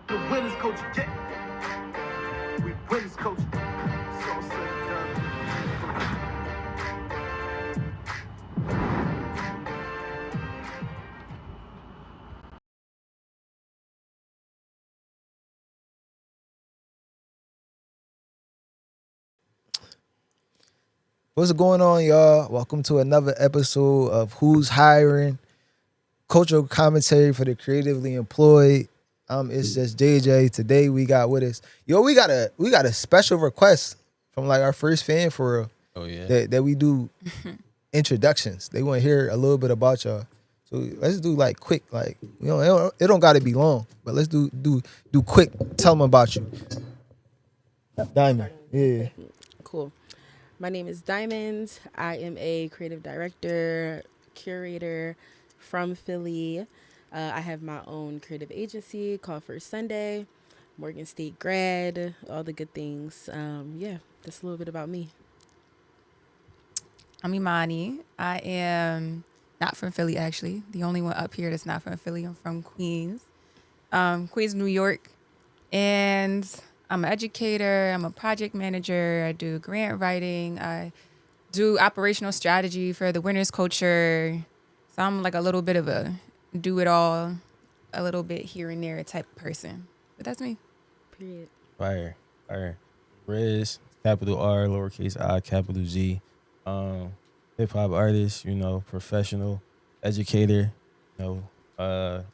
The winners culture, yeah. We winners culture. So said and done. What's going on, y'all? Welcome to another episode of Who's Hiring? Cultural commentary for the creatively employed. It's just JJ. Today we got with us. We got a special request from like our first fan for real. Oh yeah. That we do introductions. They want to hear a little bit about y'all. So let's do like quick, like it don't got to be long, but let's do quick. Tell them about you. Diamond. Yeah. Cool. My name is Diamond. I am a creative director, curator from Philly. I have my own creative agency called First Sunday, Morgan State grad, all the good things. That's a little bit about me. I'm Imani. I am not from Philly, actually. The only one up here that's not from Philly. I'm from Queens, Queens, New York. And I'm an educator. I'm a project manager. I do grant writing. I do operational strategy for the Winners Culture. So I'm like a little bit of a do-it-all, a little bit here and there type of person. But that's me. Period. Fire. Riz, capital R, lowercase I, capital Z. Hip hop artist, professional, educator,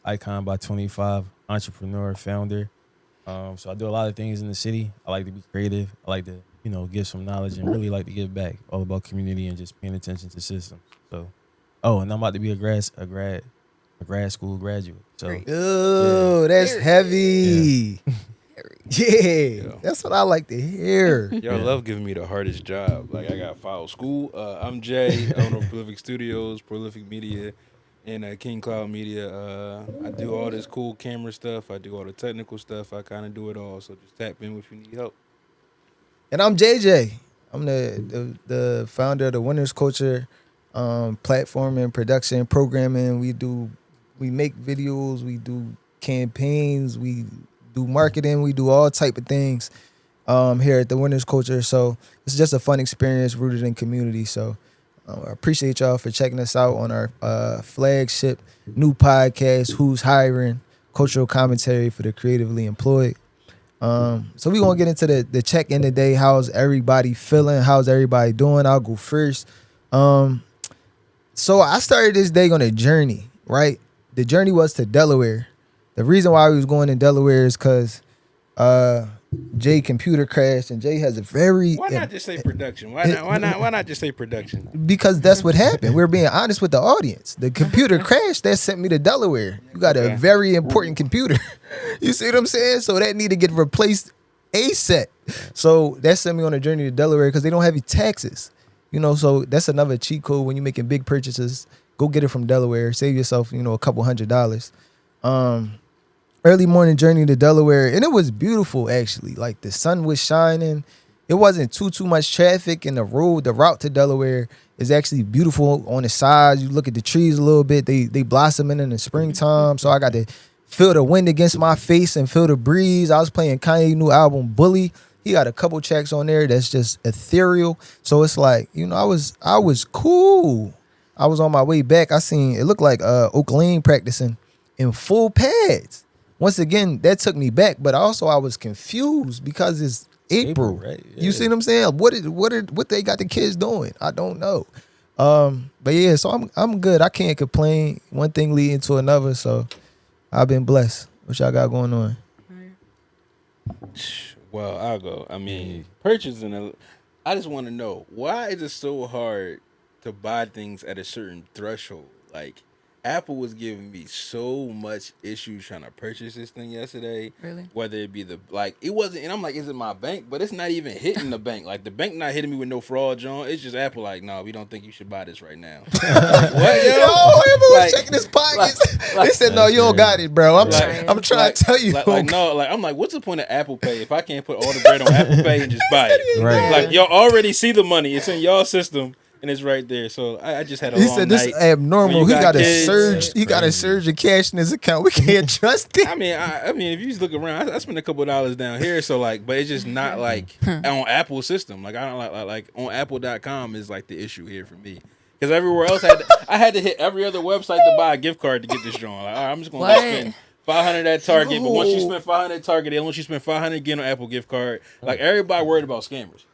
icon by 25, entrepreneur, founder. So I do a lot of things in the city. I like to be creative. I like to, give some knowledge and really like to give back. All about community and just paying attention to systems. So, and I'm about to be a grad school graduate. So, Oh, that's heavy. Yeah, that's what I like to hear. Y'all love giving me the hardest job. Like, I got filed school. I'm Jay, owner of Prolific Studios, Prolific Media, and King Cloud Media. I do all this cool camera stuff. I do all the technical stuff. I kind of do it all. So just tap in if you need help. And I'm JJ. I'm the founder of the Winners Culture platform and production programming. We make videos. We do campaigns. We do marketing. We do all type of things here at the Winners Culture. So it's just a fun experience rooted in community. So I appreciate y'all for checking us out on our flagship new podcast, Who's Hiring? Cultural commentary for the creatively employed. So we're going to get into the check-in today. How's everybody feeling? How's everybody doing? I'll go first. So I started this day on a journey, right? The journey was to Delaware. The reason why we was going in Delaware is because Jay computer crashed, and Jay has a very... Why not just say production? Why not just say production? Because that's what happened. We're being honest with the audience. The computer crashed. That sent me to Delaware. You got a very important computer. You see what I'm saying? So that need to get replaced ASAP. So that sent me on a journey to Delaware because they don't have any taxes. So that's another cheat code when you're making big purchases. Go get it from Delaware. Save yourself, a couple $100s. Early morning journey to Delaware, and it was beautiful actually. Like the sun was shining. It wasn't too much traffic, and the route to Delaware is actually beautiful on the sides. You look at the trees a little bit; they blossoming in the springtime. So I got to feel the wind against my face and feel the breeze. I was playing Kanye's new album Bully. He got a couple tracks on there that's just ethereal. So it's like I was cool. I was on my way back. I seen it looked like Oak Lane practicing in full pads. Once again, that took me back, but also I was confused because it's April, right? Yeah. You see what I'm saying? What they got the kids doing? I don't know. But yeah, so I'm good. I can't complain. One thing leading to another, so I've been blessed. What y'all got going on? Well, I'll go. I mean, purchasing. I just want to know, why is it so hard to buy things at a certain threshold? Like, Apple was giving me so much issues trying to purchase this thing yesterday. Really? Whether it be it wasn't, and I'm like, is it my bank? But it's not even hitting the bank. Like, the bank not hitting me with no fraud, John. It's just Apple like, no, we don't think you should buy this right now. Like, what, yo? Everyone was checking his pockets. They said, no, you don't got it, bro. I'm trying to tell you. I'm like, what's the point of Apple Pay if I can't put all the bread on Apple Pay and just buy it? Right. Like, y'all already see the money. It's in y'all system. and it's right there. So I just had a He long said this night. abnormal. When He you got a kids. surge. He got a Crazy. surge of cash in his account. We can't trust it. I mean, if you just look around, I spent a couple of dollars down here. So like, but it's just not like on Apple system. Like I don't like on Apple.com is like the issue here for me. Because everywhere else, I had to hit every other website to buy a gift card to get this joint. Like, all right, I'm just gonna spend $500 at Target. But once you spend $500 at Target, then once you spend $500 again on Apple gift card, like everybody worried about scammers.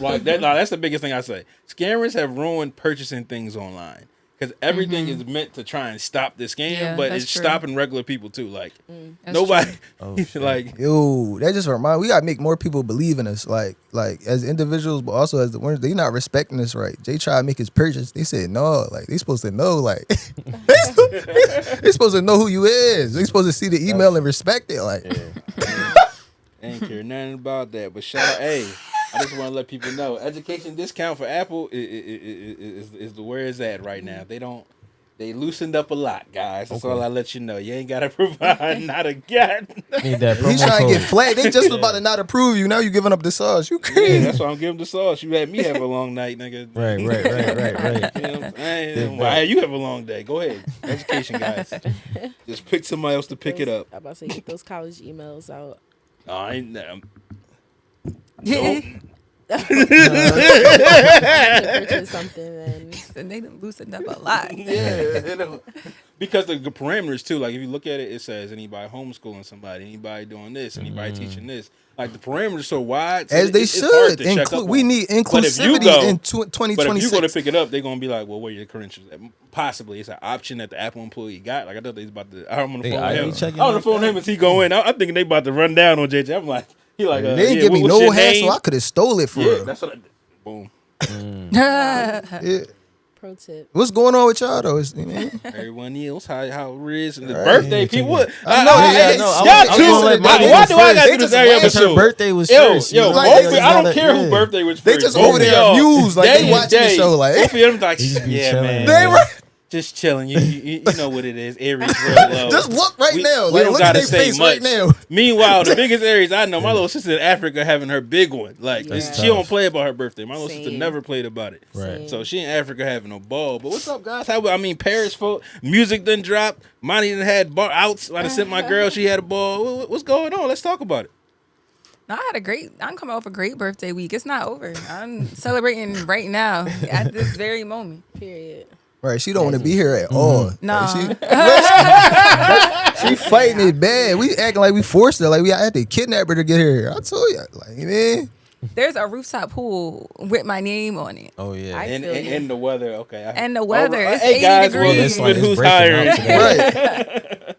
Like that, that's the biggest thing I say. Scammers have ruined purchasing things online because everything is meant to try and stop the scam, Yeah, but that's it's true. stopping regular people too. Like That's nobody, Oh, shit. like Yo, that just remind we gotta make more people believe in us, like as individuals, but also as the ones they not respecting us right. Jay tried to make his purchase. They said no, like they supposed to know, like they supposed to know who you is. They supposed to see the email and respect it, like. ain't care nothing about that. But shout out, hey, I just want to let people know, education discount for Apple is the where it's at right now. They loosened up a lot, guys. That's all I let you know. You ain't gotta provide not a god. Need that He promo trying to code. get flagged. They just about to not approve you. Now you giving up the sauce. You Yeah, crazy. that's why I'm giving the sauce. You had me have a long night, nigga. Right. You know what I'm saying? Why you have a long day? Go ahead. Education, guys. Just pick somebody else to pick it up. I'm about to say, get those college emails out. Oh, I ain't. Yeah. Purchase something, then And they done loosened up a lot. Yeah, because the parameters too. Like if you look at it, it says anybody homeschooling somebody, anybody doing this, anybody teaching this. Like the parameters so wide, so As they it's hard should. to check up We on. need But if you inclusivity go- in But if you go to 2026. pick it up, they're gonna be like, "Well, where are your credentials?" At? Possibly, it's an option that the Apple employee got. Like I thought they was about to. I'm on the They phone with ID him. checking I'm on the like phone with that? him as he go in. I'm thinking they about to run down on JJ. I'm like, he like, They didn't yeah, give me what's no your hassle. name? I could have stole it for Yeah, real. that's what I did. Boom. Yeah. pro tip. What's going on with y'all though? Man? Everyone else, how it is, and the Right. birthday Yeah, people. check it. I know, yeah, y'all no, I was too. gonna let my Why nigga do I first. gotta They do this just every laugh. episode? Her birthday was Yo, first. yo, You know, like, both they of- just I don't gotta- care who yeah. birthday was They first. just Both over of there y'all, amused like they watching the show. Like both of them like, They just be yeah, chilling. man. they were Just chilling. You know what it is. Aries real low. just look right now. We Like don't look at gotta their say face much. right now. Meanwhile, the biggest Aries I know, my little sister in Africa having her big one. Like It's she don't tough. play about her birthday. My little sister Same. never played about it. Right. So she in Africa having a ball. But what's up, guys? Paris folk music done dropped. Monty done had bar outs. I done sent my girl. She had a ball. What's going on? Let's talk about it. No, I'm coming off a great birthday week. It's not over. I'm celebrating right now at this very moment. Period. Right, she don't want to be here at all. No. Like, she fighting it bad. We acting like we forced her. Like we had to kidnap her to get here. I told you, like man. There's a rooftop pool with my name on it. Oh yeah. I- feel you. And the weather. Okay. And the weather, it's hey 80 guys, well, degrees. this is It's like who's it's breaking hiring. out today. Right.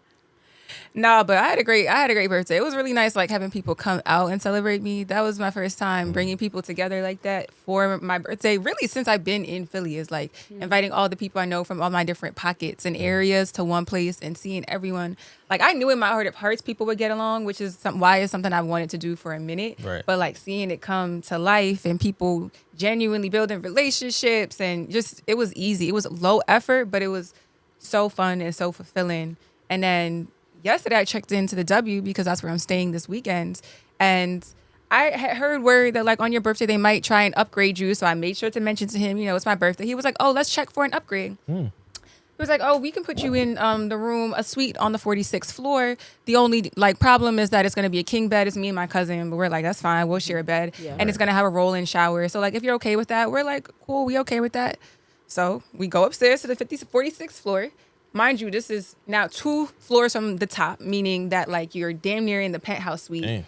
No, but I had a great birthday. It was really nice, like having people come out and celebrate me. That was my first time bringing people together like that for my birthday. Really, since I've been in Philly, is like inviting all the people I know from all my different pockets and areas to one place and seeing everyone. Like I knew in my heart of hearts people would get along, which is why it's something I wanted to do for a minute. Right. But like seeing it come to life and people genuinely building relationships and just it was easy. It was low effort, but it was so fun and so fulfilling. And then yesterday I checked into the W because that's where I'm staying this weekend. And I had heard word that like on your birthday, they might try and upgrade you. So I made sure to mention to him, it's my birthday. He was like, oh, let's check for an upgrade. He was like, oh, we can put you in the room, a suite on the 46th floor. The only like problem is that it's going to be a king bed. It's me and my cousin, but we're like, that's fine. We'll share a bed. Yeah. And it's going to have a roll-in shower. So like, if you're okay with that, we're like, cool, we okay with that. So we go upstairs to the 46th floor. Mind you, this is now 2 floors from the top, meaning that like you're damn near in the penthouse suite. Damn.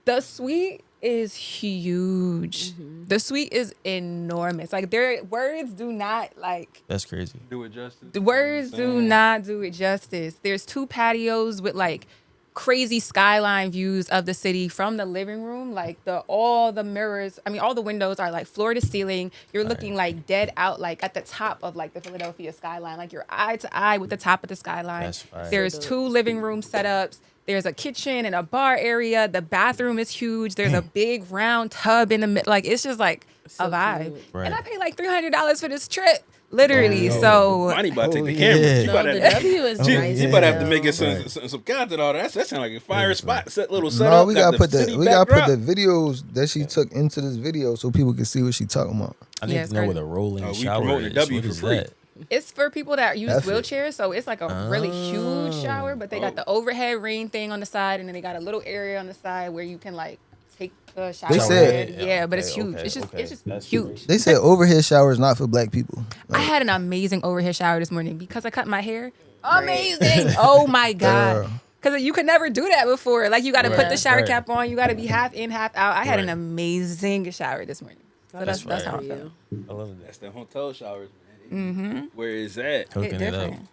The suite is huge. The suite is enormous. Like their words do not like That's crazy. Do it justice. the words do not do it justice. There's 2 patios with like crazy skyline views of the city from the living room. Like all the mirrors, all the windows are like floor to ceiling. You're looking like dead out, like at the top of like the Philadelphia skyline. Like you're eye to eye with the top of the skyline. That's fire. There's 2 living room setups. There's a kitchen and a bar area. The bathroom is huge. There's a big round tub in the middle. Like it's just like So a vibe. cute. Right. And I paid like $300 for this trip. Literally. Oh, So Money about to take the Oh, camera. yeah. She No, about the to, W is she, nice. she yeah. about to have to though. make it Right. some content. All that sound like a fire spot. Set little No, setup. we got gotta put the city we gotta put backdrop. the videos that she took into this video so people can see what she talking about. I need Yeah, to it's know what crazy. a rolling We shower promoting the is. W What for is free. that? it's for people that use That's it. wheelchairs. So it's like a really huge shower, but they got the overhead ring thing on the side, and then they got a little area on the side where you can like take the shower. They said- head. Yeah, but it's Okay, huge. okay, It's just okay. it's just That's huge. crazy. They said overhead shower is not for black people. I had an amazing overhead shower this morning because I cut my hair. Amazing. Oh my God. Girl. Because you could never do that before. Like you got to put the shower Right. cap on. You got to be half in, half out. I had an Right. amazing shower this morning. So that's That's how I fire. feel. I love that. That's the hotel showers, man. Where is that? Hooking it up. different.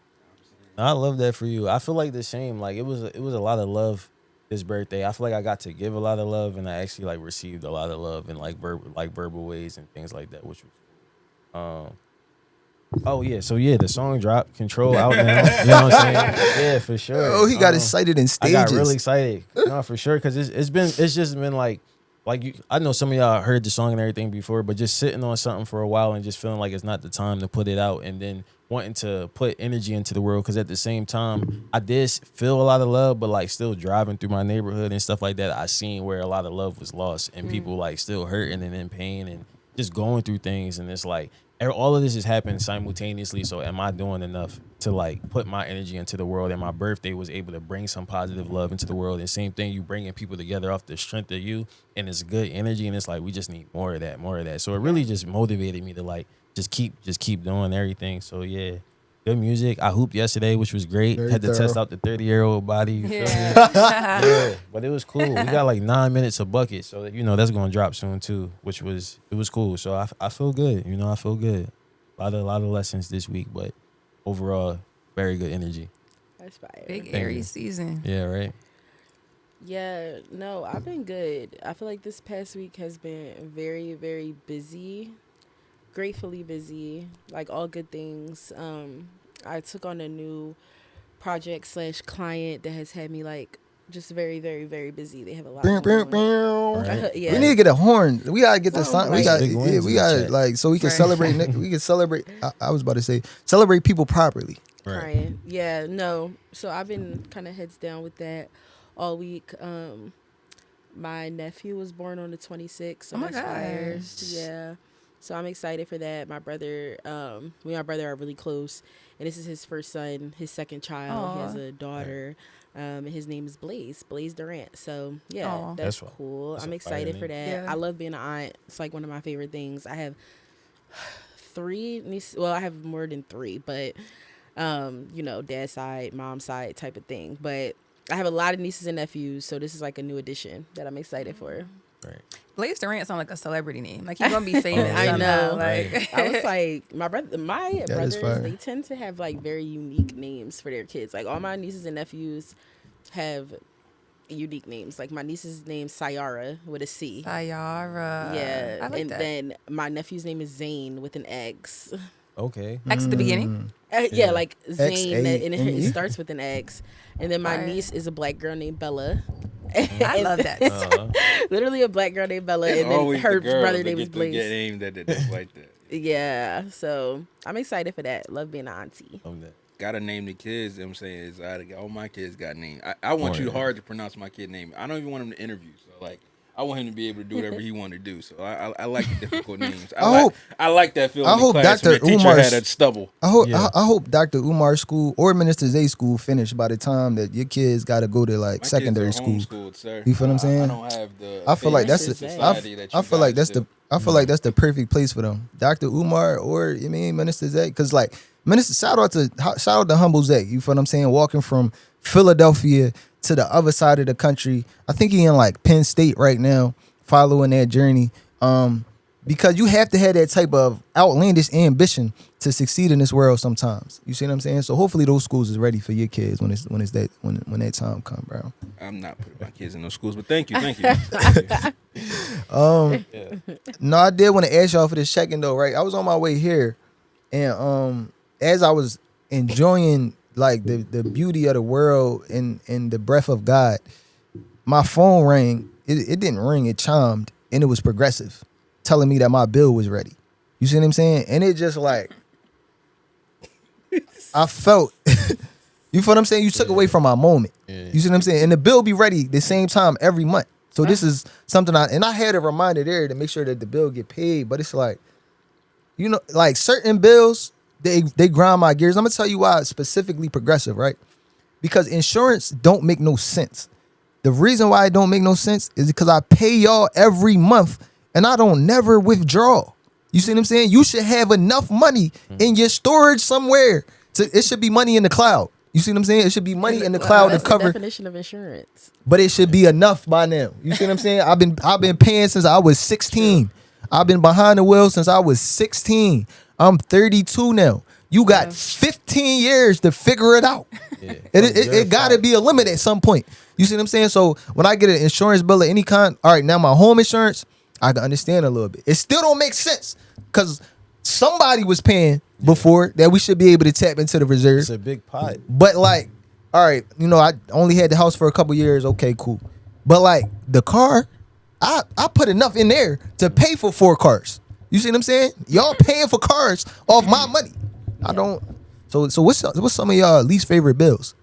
I love that for you. I feel like the same. Like it was a lot of love this birthday. I feel like I got to give a lot of love, and I actually like received a lot of love in like verbal ways and things like that, which was. Oh yeah, so yeah, the song dropped, Control out now. You know what I'm saying? Yeah, for sure. Oh, he got excited in I stages. got really excited. No, for sure, because it's just been like you. I know some of y'all heard the song and everything before, but just sitting on something for a while and just feeling like it's not the time to put it out, and then wanting to put energy into the world. Because at the same time, I did feel a lot of love, but like still driving through my neighborhood and stuff like that, I seen where a lot of love was lost and people like still hurting and in pain and just going through things, and it's like. All of this is happening simultaneously. So am I doing enough to like put my energy into the world? And my birthday was able to bring some positive love into the world. And same thing, you bringing people together off the strength of you, and it's good energy. And it's like we just need more of that. So it really just motivated me to like just keep doing everything. So yeah, good music. I hooped yesterday, which was great. Very Had to test thorough. out the 30-year-old body. You feel me? Yeah. Yeah, but it was cool. We got like 9 minutes of bucket, so that's gonna drop soon too, which was cool. So I feel good. I feel good. A lot of lessons this week, but overall, very good energy. That's fire. Big Thank you. Aries season. Yeah, right. Yeah, no, I've been good. I feel like this past week has been very, very busy, gratefully busy, like all good things. I took on a new project / client that has had me like just very, very, very busy. They have a lot Bow, bow, going on. bow. Right. Yeah. We need to get a horn. We gotta get the Something sign. We like- got Big wins yeah, in we the got chat. like so we can Right. celebrate. We can celebrate. I was about to say celebrate people properly. Right. Crying. Yeah, no. So I've been kind of heads down with that all week. My nephew was born on the 26th. So Oh my that's fire. gosh. Yeah. So I'm excited for that. My brother, me and my brother are really close, and this is his first son, his second child. He has Aw. a daughter, and his name is Blaze Durant. So yeah, Aw. that's That's cool. that's I'm a fire excited for name. that. Yeah. I love being an aunt. It's like one of my favorite things. I have 3 nieces. Well, I have more than 3, but dad's side, mom's side type of thing. But I have a lot of nieces and nephews, so this is like a new addition that I'm excited for. Right. Blaze Durant sound like a celebrity name. Like he's gonna be famous. I somehow. know. Like I was like, my is brothers, fire. they tend to have like very unique names for their kids. Like all my nieces and nephews have unique names. Like my niece's name Sayara with a C. Sayara. Yeah, I like and that. then my nephew's name is Zane with an X. Okay. X at the beginning. Yeah, Yeah. like Zane, and it X-A-N-E? starts with an X. And then my Fire. niece is a black girl named Bella. I love that. Literally a black girl named Bella, It's and then always her the girls brother that name is get to get Blaze. named that's like that. Yeah, so I'm excited for that. Love being an auntie. Love that. Gotta name the kids. You know what I'm saying all my kids got named. I want you Word. hard to pronounce my kid name. I don't even want him to interview. So like, I want him to be able to do whatever he want to do. So I like the difficult names. I like that feeling. I in hope class when Dr. the teacher Umar's- had a stubble. Yeah. I hope Dr. Umar's school or Minister Zay's school finish by the time that your kids got to go to like My secondary kids are school. homeschooled, sir. You feel what I'm saying? I don't have the. I feel like that's That's the, insane. I, society that I you feel like guys that's do. I feel like that's the perfect place for them. Dr. Umar or Minister Zay, because like Minister shout out to Humble Zay. You feel what I'm saying? Walking from Philadelphia to the other side of the country. I think he in like Penn State right now, following that journey. Because you have to have that type of outlandish ambition to succeed in this world sometimes. You see what I'm saying? So hopefully those schools is ready for your kids when that time come, bro. I'm not putting my kids in those schools, but thank you. No, I did want to ask y'all for this check-in though, right? I was on my way here, and as I was enjoying like the beauty of the world and the breath of God, my phone rang. It didn't ring, it chimed, and it was Progressive, telling me that my bill was ready. You see what I'm saying? And it just like I felt. You feel what I'm saying? You took away from my moment. Yeah. You see what I'm saying? And the bill be ready the same time every month. So this is something I had a reminder there to make sure that the bill get paid. But it's like, you know, like certain bills, they grind my gears. I'm gonna tell you why it's specifically Progressive, right? Because insurance don't make no sense. The reason why it don't make no sense is because I pay y'all every month and I don't never withdraw. You see what I'm saying? You should have enough money in your storage somewhere. It should be money in the cloud. You see what I'm saying? It should be money in the cloud to That's the cover. definition of insurance. But it should be enough by now. You see what I'm saying? I've been paying since I was 16. I've been behind the wheel since I was 16. I'm 32 now. You got 15 years to figure it out. Yeah. It got to be a limit at some point. You see what I'm saying? So when I get an insurance bill of any kind, all right, now my home insurance, I can understand a little bit. It still don't make sense because somebody was paying before that we should be able to tap into the reserve. It's a big pot. But like, all right, you know, I only had the house for a couple years. Okay, cool. But like the car, I put enough in there to pay for 4 cars. You see what I'm saying? Y'all paying for cars off my money. I don't. So what's some of y'all least favorite bills?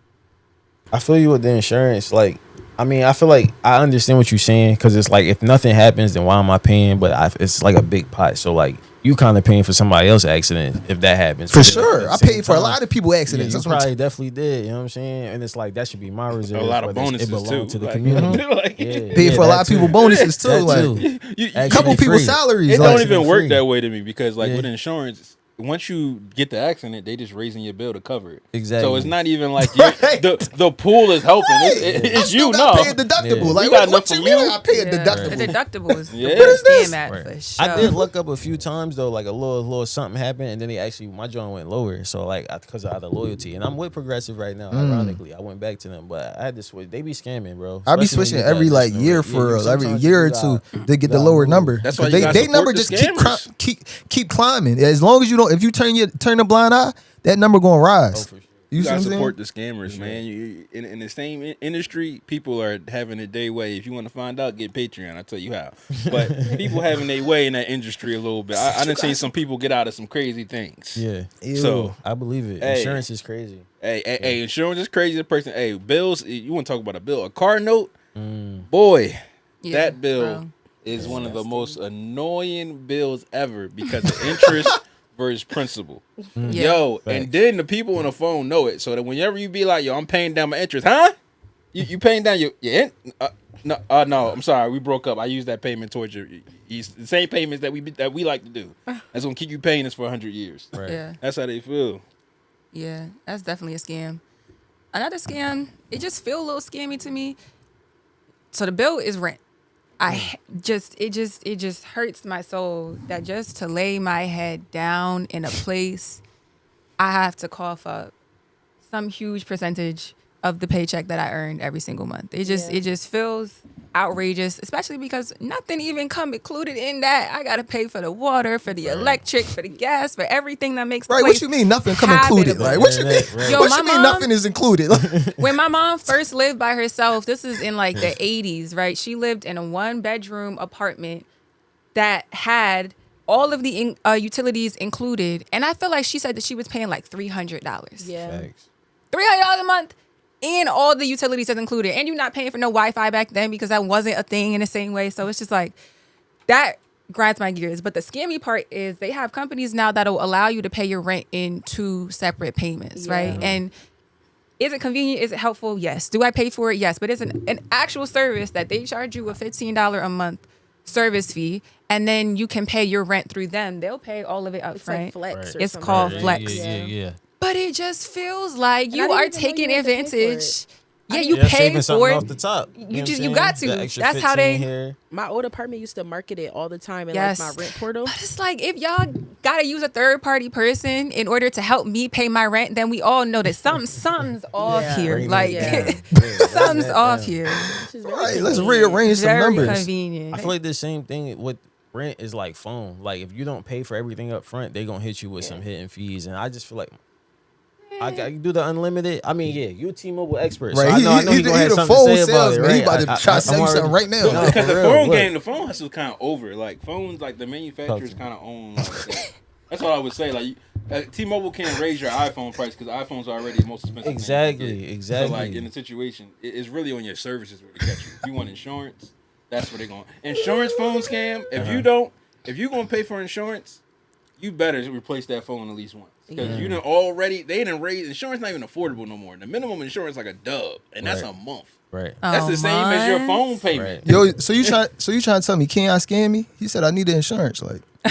I feel you with the insurance. Like, I mean, I feel like I understand what you're saying because it's like if nothing happens, then why am I paying? But it's like a big pot. So like you kind of paying for somebody else's accident if that happens. For But then sure, at I the paid same for a time, lot of people Yeah, accidents. you That's what I'm probably definitely did. You know what I'm saying? And it's like that should be my reserve. A lot of whether it's- bonuses it belong too. to the Like, community. like, Yeah, paid for a that lot of people too. bonuses too. That Like too. you- a couple Actually people's free. salaries. It like, don't even work free. that way to me because like Yeah. with insurance, once you get the accident, they just raising your bill to cover it. Exactly. So it's not even like the pool is helping. I It's still you gotta no. pay a deductible. Yeah. Like You got what enough you from mean? you? I pay a The deductible. deductible is Yeah. the What worst is scam at Right. for sure. I did look up a few times though, like a little something happened, and then my joint went lower. So like because of the loyalty, and I'm with Progressive right now. Ironically, I went back to them, but I had to switch. They be scamming, bro. I be Especially when switching you got every like additional year rate. for Yeah, every sometimes year or you two got- to get the gotta lower move. number. That's why you they gotta they number support just the scammers. keep climbing. As long as you don't, if you turn a blind eye, that number gonna rise. Oh, for sure. You see what gotta I'm saying? support the scammers, man. In the same industry, people are having it their way. If you want to find out, get Patreon. I'll tell you how. But people having their way in that industry a little bit. I done seen some people get out of some crazy things. Yeah. Ew. So I believe it. Hey. Insurance is crazy. Hey, insurance is crazy. The person, hey, bills. You want to talk about a bill? A car note, boy, Yeah, that bill bro. is one of the most annoying bills ever because of interest versus principal. Yeah. Yo, Facts. and then the people on the phone know it, so that whenever you be like, "Yo, I'm paying down my interest," huh? You paying down your no, I'm sorry, we broke up. I used that payment towards your the same payments that we like to do. That's gonna keep you paying us for 100 years. Right. Yeah. That's how they feel. Yeah, that's definitely a scam. Another scam, it just feel a little scammy to me. So the bill is rent. It just hurts my soul that just to lay my head down in a place, I have to cough up some huge percentage of the paycheck that I earned every single month. It just feels outrageous, especially because nothing even come included in that. I gotta pay for the water, for the electric, for the gas, for everything that makes the Right? place What you mean nothing come included? habitable. Like what you mean? Right. Yo, What my you mean mom- nothing is included? When my mom first lived by herself, this is in like the 80s, right? She lived in a 1-bedroom apartment that had all of the utilities included. And I feel like she said that she was paying like $300. Yeah. Facts. $300 a month and all the utilities that's included. And you're not paying for no Wi-Fi back then because that wasn't a thing in the same way. So it's just like, that grinds my gears. But the scammy part is they have companies now that'll allow you to pay your rent in 2 separate payments, right? And is it convenient? Is it helpful? Yes. Do I pay for it? Yes. But it's an actual service that they charge you a $15 a month service fee, and then you can pay your rent through them. They'll pay all of it up It's front. like flex. Right. Or It's something. called Yeah, Flex. Yeah. But it just feels like And I you didn't are even know taking you had to pay for advantage. Yeah, I you Yeah, pay saving for something it. off the top. You know what I'm just- you saying? got to. The extra That's how 15 they- here. My old apartment used to market it all the time in Yes. like my rent portal. But it's like, if y'all gotta use a third party person in order to help me pay my rent, then we all know that something's off Yeah. here. Bring Like it down. something's that off down. here. Which is very Right, let's convenient. rearrange some Very numbers. convenient. I feel like the same thing with rent is like phone. Like if you don't pay for everything up front, they gonna hit you with some hidden fees. And I just feel like I do the unlimited. I mean, yeah, you a T-Mobile expert, Right, so I know he you gonna have the something phone to say about it, salesman. right? He about to try to sell you something right now. No, Because for the real, phone look. game, the phone hustle kind of over. Like phones, like the manufacturers kind of own. Like, That's what I would say. Like, T-Mobile can't raise your iPhone price because iPhones are already the most expensive. Exactly. So, like, in a situation, it's really on your services where they catch you. If you want insurance, that's where they're going. Insurance phone scam. If you don't, if you're gonna pay for insurance, you better replace that phone at least once. Because you done already, they didn't raise insurance. Not even affordable no more. The minimum insurance like a dub, and that's a month. Right. That's the same as your phone payment. Right. Yo, so you trying to tell me can I scam me? He said I need the insurance. Like, I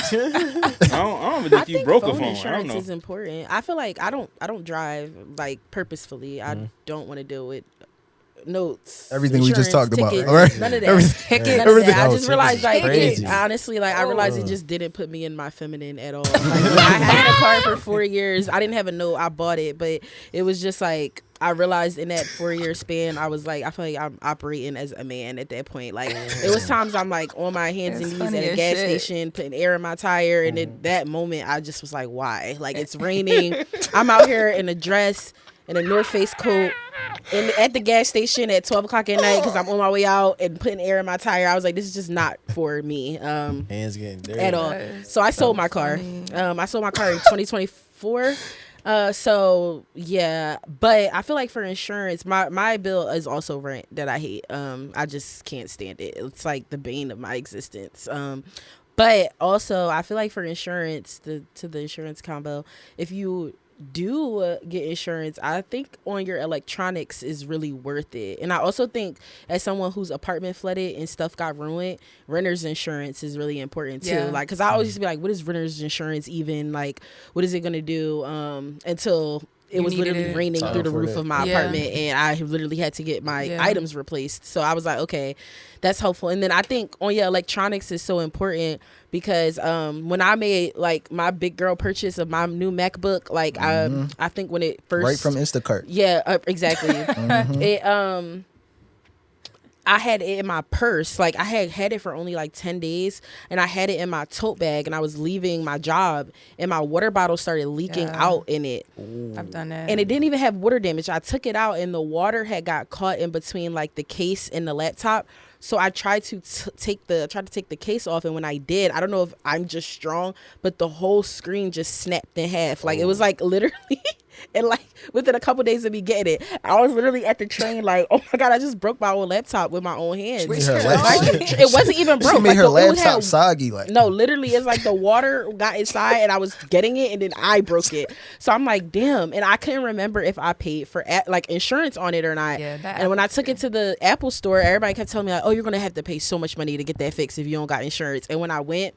don't even think you broke a phone. I don't Insurance know. is important. I feel like I don't drive like purposefully. I don't want to deal with notes. Everything we just insurance, talked about, tickets, all right? None of that. Everything. None of Everything. that. I No, just realized, tickets like, is crazy. honestly, like, I realized it just didn't put me in my feminine at all. Like, I had a car for 4 years. I didn't have a note. I bought it, but it was just like, I realized in that 4-year span, I was like, I feel like I'm operating as a man at that point. Like, it was times I'm like on my hands and It's knees at funny a as gas shit. station, putting air in my tire. And at that moment, I just was like, why? Like, it's raining. I'm out here in a dress and a North Face coat at the gas station at 12 o'clock at night because I'm on my way out and putting air in my tire. I was like, this is just not for me Hands getting dirty. at all. Yes. So I sold my car. funny. I sold my car in 2024. So yeah, but I feel like for insurance, my bill is also rent that I hate. I just can't stand it. It's like the bane of my existence. But also I feel like for insurance, to the insurance combo, if you do get insurance, I think on your electronics is really worth it. And I also think as someone whose apartment flooded and stuff got ruined, renter's insurance is really important too. Yeah. Like, cause I always used to be like, what is renter's insurance even? Like, what is it going to do? Until it You was needed literally it. raining Time through the for roof that. of my Yeah. apartment, and I literally had to get my Yeah. items replaced. So I was like, okay, that's helpful. And then I think on your electronics is so important because when I made like my big girl purchase of my new MacBook, like I think when it first right from Instacart. yeah, exactly. It I had it in my purse. Like, I had it for only like 10 days, and I had it in my tote bag, and I was leaving my job, and my water bottle started leaking Yeah. out in it. I've done that. And it didn't even have water damage. I took it out, and the water had got caught in between like the case and the laptop. So I tried to take the case off, and when I did, I don't know if I'm just strong, but the whole screen just snapped in half. Like, it was like literally, and like within a couple days of me getting it, I was literally at the train like, oh my god, I just broke my own laptop with my own hands. Made her Like, laptop- it wasn't even broke. She made Like, her it had- laptop soggy. Like, no, literally, it's like the water got inside and I was getting it and then I broke it. So I'm like, damn. And I couldn't remember if I paid for like insurance on it or not. Yeah, that and when I Apple took it to the Apple store, everybody kept telling me like, oh, you're going to have to pay so much money to get that fixed if you don't got insurance. And when I went,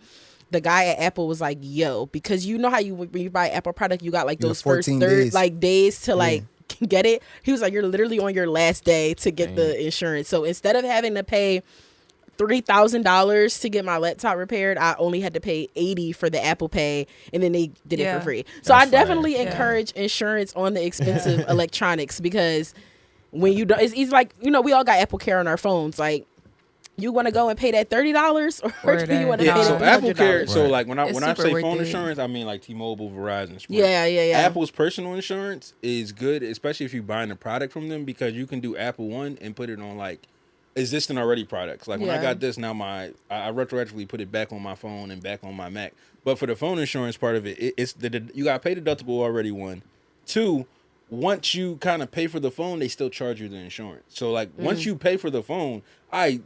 the guy at Apple was like, yo, because you know how when you buy Apple product, you got like You those got first 14 third days. like days to like get it. He was like, you're literally on your last day to get the insurance. So instead of having to pay $3,000 to get my laptop repaired, I only had to pay $80 for the Apple Pay, and then they did it Yeah. for free. So That's I definitely fire. Yeah. encourage insurance on the expensive electronics, because when you don't, it's like, you know, we all got Apple Care on our phones. Like, you want to go and pay that $30, or Or do you want that- to Yeah, pay so that Apple $100? Care. So Right. like when I It's say super worth phone it. insurance, I mean like T-Mobile, Verizon, Sprint. Yeah. Apple's personal insurance is good, especially if you're buying a product from them, because you can do Apple One and put it on like existing already products. Like when I Yeah. got this, now I retroactively put it back on my phone and back on my Mac. But for the phone insurance part of it, it's you got to pay deductible already. One, two. Once you kind of pay for the phone, they still charge you the insurance. So like once you pay for the phone, I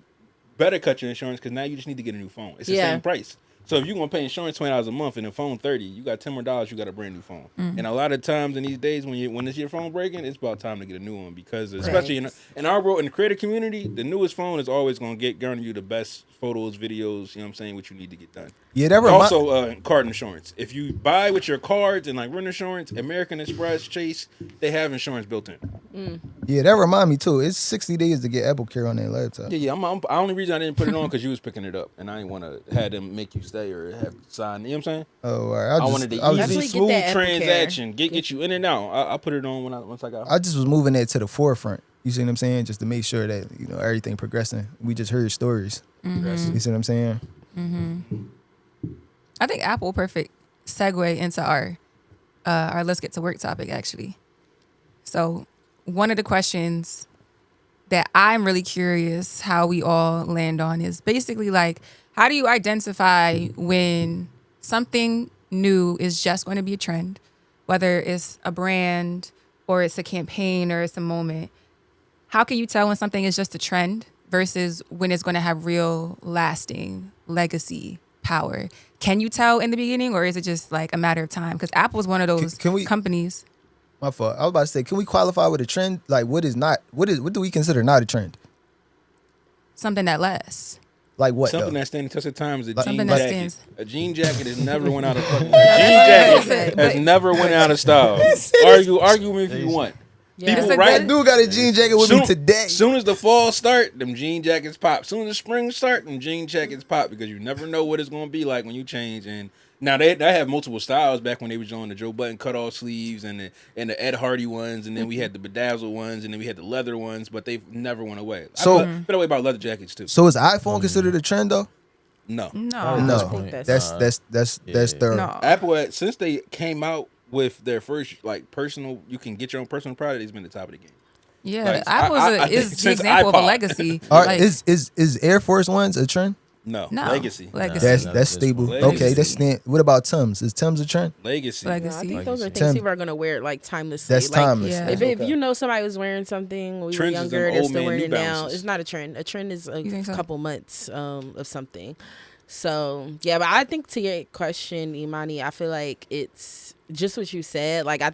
better cut your insurance because now you just need to get a new phone. It's the Yeah. same price. So if you're gonna pay insurance $20 a month and a phone $30, you got $10 more, you got a brand new phone. And a lot of times in these days when it's your phone breaking, it's about time to get a new one, because especially in our world, in the creator community, the newest phone is always gonna guarantee you the best photos, videos, you know what I'm saying, what you need to get done. yeah, that remind, Also, card insurance. If you buy with your cards and like rent insurance, American Express, Chase, they have insurance built in. yeah, that remind me too. It's 60 days to get Apple Care on that laptop. Yeah. The only reason I didn't put it on because you was picking it up, and I didn't want to have them make you stay or have to sign. You know what I'm saying? Oh, all right. I wanted the I was Definitely easy, get that smooth Apple Care. transaction. Get you in and out. I put it on once I got. I just was moving that to the forefront. You see what I'm saying? Just to make sure that, you know, everything progressing. We just heard stories. You see what I'm saying? I think Apple perfect segue into our let's get to work topic actually. So one of the questions that I'm really curious how we all land on is basically like, how do you identify when something new is just going to be a trend, whether it's a brand or it's a campaign or it's a moment. How can you tell when something is just a trend versus when it's going to have real lasting legacy power? Can you tell in the beginning, or is it just like a matter of time? Because Apple is one of those companies. My fault. I was about to say, can we qualify with a trend? Like, what do we consider not a trend? Something that lasts. Like what? Something though? that stands the test of time is a Something jean that jacket. stands. A jean jacket has never went out of fucking. A jean jacket has never went out of style. Argue me if you want. Yeah. People, It's a right? I do got a jean jacket with me today. Soon as the fall start, them jean jackets pop. Soon as the spring start, them jean jackets pop because you never know what it's going to be like when you change. And now they have multiple styles back when they was doing the Joe Button cutoff sleeves and the Ed Hardy ones, and then we had the bedazzled ones, and then we had the leather ones, but they've never went away. So I feel away about leather jackets too. So is iPhone considered a trend though? No. No. No, think that's thorough. No. Apple since they came out with their first like personal, you can get your own personal product. It's been the top of the game. Yeah, Like, Apple I think is the since example of a iPod. legacy. All right, Like, is Air Force Ones a trend? No, no. legacy. Legacy. That's stable. Legacy. Okay, that's what about Tums? Is Tums a trend? Legacy. I Legacy. think those are things Tim- people are gonna wear like timelessly. That's like, timeless. Yeah. If you know somebody was wearing something when we Trends were is them younger, they're old still man wearing New it now. Balances. It's not a trend. A trend is a You think so? couple months of something. So yeah, but I think to your question, Imani, I feel like it's just what you said. Like I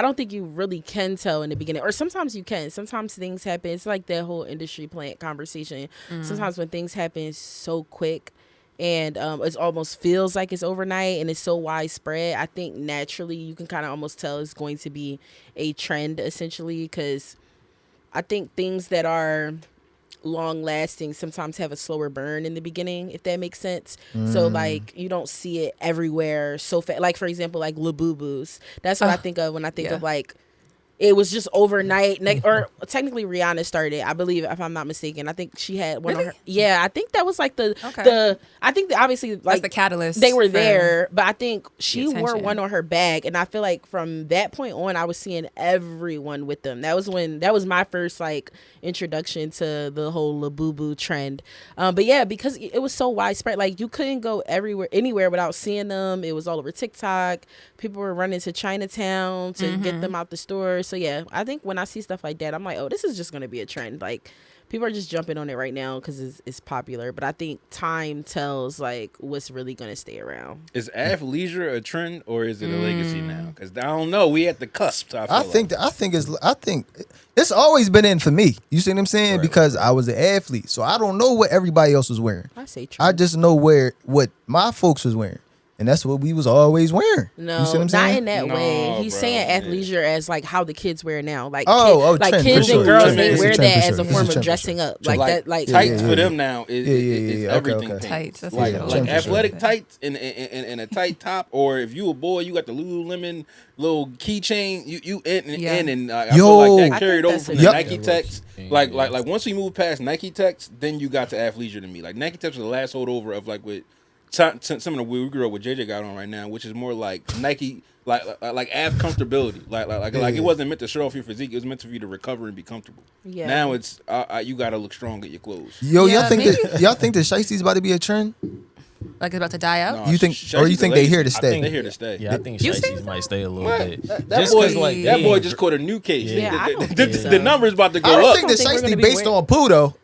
don't think you really can tell in the beginning, or sometimes you can. Sometimes things happen. It's like that whole industry plant conversation. Sometimes when things happen so quick. And it almost feels like it's overnight and it's so widespread. I think naturally you can kind of almost tell it's going to be a trend essentially, because I think things that are long lasting sometimes have a slower burn in the beginning, if that makes sense. So like you don't see it everywhere so fast. Like for example, like Labubu's. That's what I think of when I think yeah. of like it was just overnight, or technically Rihanna started, I believe, if I'm not mistaken. I think she had one of her. Yeah, I think that was like the. I think that obviously like that's the catalyst. they were for- there, but I think she wore attention. one on her bag, and I feel like from that point on, I was seeing everyone with them. That was my first like introduction to the whole Labubu trend. But yeah, because it was so widespread, like you couldn't go anywhere without seeing them. It was all over TikTok. People were running to Chinatown to get them out the store. So yeah, I think when I see stuff like that, I'm like, oh, this is just gonna be a trend. Like people are just jumping on it right now because it's popular. But I think time tells like what's really gonna stay around. Is athleisure a trend or is it a legacy now? Because I don't know. We at the cusp. I think it's always been in for me. You see what I'm saying? Right. Because I was an athlete, so I don't know what everybody else was wearing. I say I trend. just know what my folks was wearing, and that's what we was always wearing. No, you see what I'm not saying? in that No, way. He's bro, saying yeah. athleisure as like how the kids wear now. Like trend, kids for and sure. girls, Trend they is a wear trend that for as a sure. It's a form trend of for dressing sure. up. Like like that, like tights yeah. for them now is Yeah, okay, everything. okay. Tights, that's Like for sure. athletic sure. tights and a tight top, or if you a boy, you got the Lululemon little keychain. You in I feel like Yo. that carried I over think from that's the a- Nike Yep. Techs. Yeah. Like once we moved past Nike Techs, then you got to athleisure to me. Like Nike Techs was the last holdover of like with some of the we grew up with JJ got on right now, which is more like Nike, like ab comfortability. Like it wasn't meant to show off your physique. It was meant for you to recover and be comfortable. Yeah. Now it's you got to look strong at your clothes. Yo, Yeah, y'all think the shiesties about to be a trend? Like it's about to die out. No, You think, Shiesties or you a think they here to legacy. stay? They here to stay. Yeah, I think You Shiesties think might stay a little What? bit. That Just boy, 'cause, like, that they boy ain't just gr- caught a new case. Yeah, I don't the, think so. the numbers about to I go don't up. think the think we're shiesty gonna be based wearing- on poo though.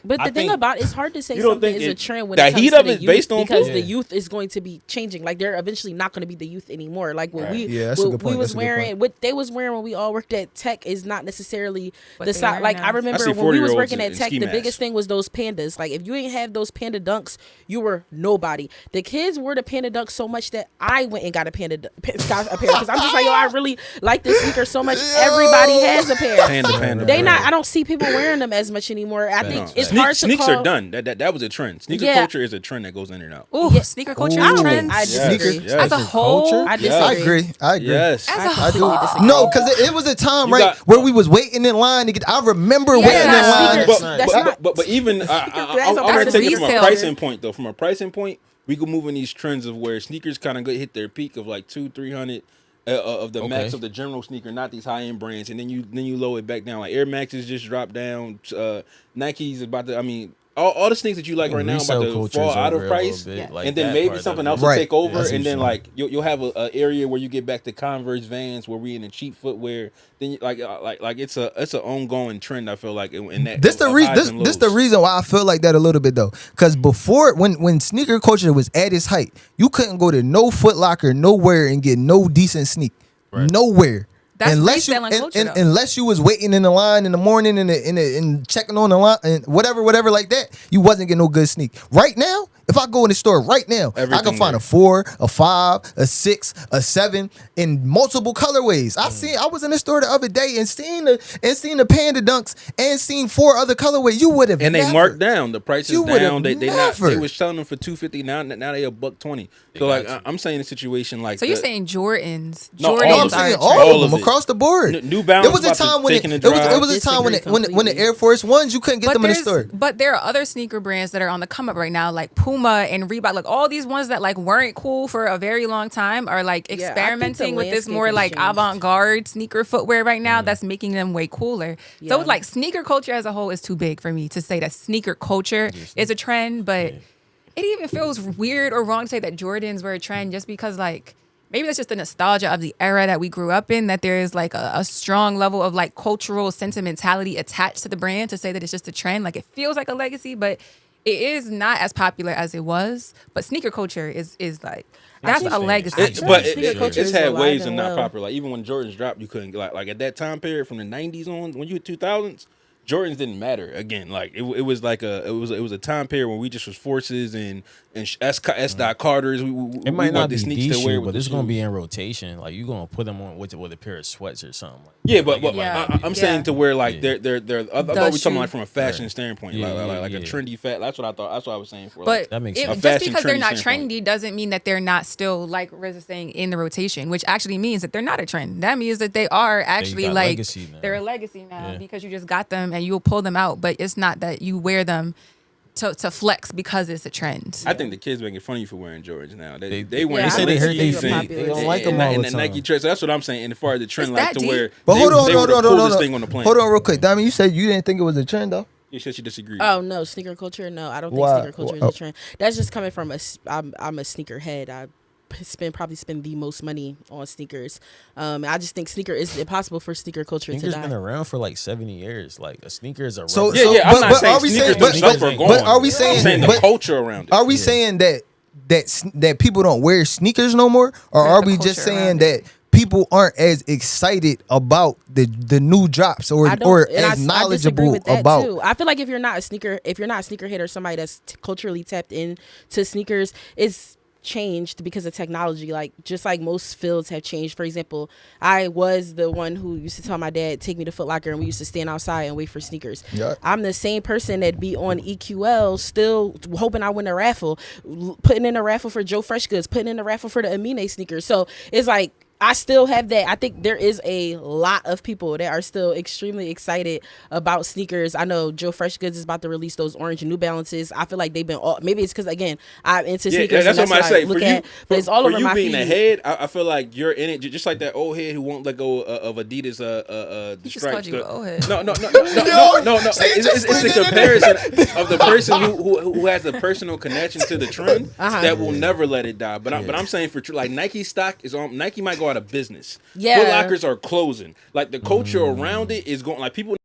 But the I thing think- about it's hard to say You don't something think is a it- trend when the it comes heat to of the it's youth, based on because food? the youth is going to be changing. Like they're eventually not going to be the youth anymore. Like what we Yeah, that's a what good we point. was That's a good wearing, point. what they was wearing when we all worked at Tech is not necessarily What the they style. wearing Like now. I I remember see when we was 40-year-olds working in at Tech, ski the masks. biggest thing was those pandas. Like if you ain't have those panda dunks, you were nobody. The kids wore the panda dunks so much that I went and got a pair because I'm just like, yo, I really like this sneaker so much. Everybody has a pair. Panda. They not. I don't see people wearing them as much anymore. I think No. it's hard to Sneaks call. are done. That was a trend. Sneaker Yeah. culture is a trend that goes in and out. Ooh, Yeah. sneaker culture Ooh. is trend. I disagree. Yes. As a whole, Culture? I disagree. I agree. Yes. As a I do. whole. disagree. No, because it was a time, You right, got- where we was waiting in line to get. I remember Yeah, waiting in that's line. sneakers. But, That's not- but even That's I'm a gonna take it from a resale. pricing point though. From a pricing point, we could move in these trends of where sneakers kind of hit their peak of like 200-300 of the max Okay. of the general sneaker, not these high end brands, and then you lower it back down. Like Air Maxes just dropped down. Nike's about to. I mean, all the things that you like right now about to fall out of price, and then maybe something else will take over, and then like you'll have a area where you get back to Converse, Vans, where we in the cheap footwear. Then like it's an ongoing trend. I feel like in that. This the reason why I feel like that a little bit though, because before when sneaker culture was at its height, you couldn't go to no Foot Locker nowhere and get no decent sneak, nowhere. That's unless reselling culture, unless you was waiting in the line in the morning and checking on the line and whatever like that, you wasn't getting no good sneak. Right now, if I go in the store right now, I can find a 4, a 5, a 6, a 7 in multiple colorways. I was in the store the other day and seen the Panda Dunks and seen 4 other colorways. You would have and they marked down the prices down. They was selling them for $250 now they $120. So like I'm saying a situation like so you're saying Jordans? No, I'm saying all of them across the board. New Balance. There was a time when it was a time when the Air Force Ones you couldn't get them in the store. But there are other sneaker brands that are on the come up right now, like Puma and Reebok. Like all these ones that like weren't cool for a very long time are like experimenting with this more like avant-garde sneaker footwear right now. That's making them way cooler. So like sneaker culture as a whole is too big for me to say that sneaker culture is a trend, but it even feels weird or wrong to say that Jordans were a trend just because like maybe that's just the nostalgia of the era that we grew up in, that there is like a strong level of like cultural sentimentality attached to the brand to say that it's just a trend. Like it feels like a legacy, but it is not as popular as it was. But sneaker culture is like that's a legacy. It's had waves of not popular. Like even when Jordans dropped, you couldn't like at that time period from the 90s on when you hit 2000s. Jordans didn't matter again. Like it was like it was a time period when we just was Forces and S. Carters. It might not be these shoes, but it's gonna be in rotation. Like you gonna put them on with a pair of sweats or something. I'm saying to where like they're. I thought we were talking like from a fashion standpoint, like a trendy fat. That's what I thought. That's what I was saying for. But that makes sense. Just because they're not trendy doesn't mean that they're not still, like Riz is saying, in the rotation, which actually means that they're not a trend. That means that they are actually like they're a legacy now because you just got them and you'll pull them out. But it's not that you wear them to flex because it's a trend. I think the kids making fun of you for wearing Jordans now. They say they hurt their feet. They don't like them all the time. Nike trend. So that's what I'm saying. And as far as the trend, like to where but hold on, thing on the planet. Hold on, real quick, Diamond. You said you didn't think it was a trend though. You said she disagreed. Oh no, sneaker culture. No, I don't think sneaker culture is a trend. That's just coming from I'm a sneakerhead. I probably spend the most money on sneakers. I just think it's impossible for sneaker culture to die. Sneakers been around for like 70 years. Like a sneaker is a I'm not saying sneakers are gone. But are we saying I'm saying the culture around it? Are we saying that people don't wear sneakers no more, or are we just saying that people aren't as excited about the new drops or as knowledgeable about? Too. I feel like if you're not a sneakerhead or somebody that's culturally tapped into sneakers, it's changed because of technology. Like just like most fields have changed. For example, I was the one who used to tell my dad take me to Foot Locker and we used to stand outside and wait for sneakers. I'm the same person that be on EQL still hoping I win a raffle, putting in a raffle for Joe Fresh Goods, putting in a raffle for the Amine sneakers. So it's like I still have that. I think there is a lot of people that are still extremely excited about sneakers. I know Joe Fresh Goods is about to release those orange New Balances. I feel like they've been maybe it's because again I'm into sneakers. That's what I say. Look at, but it's all over my feed. For you being a head, I feel like you're in it just like that old head who won't let go of Adidas. He just called you an old head. No. It's the comparison of the person who has a personal connection to the trend that will never let it die. But I'm saying for like Nike stock is on. Nike might go out of business. Foot Lockers are closing. Like the culture around it is going. Like people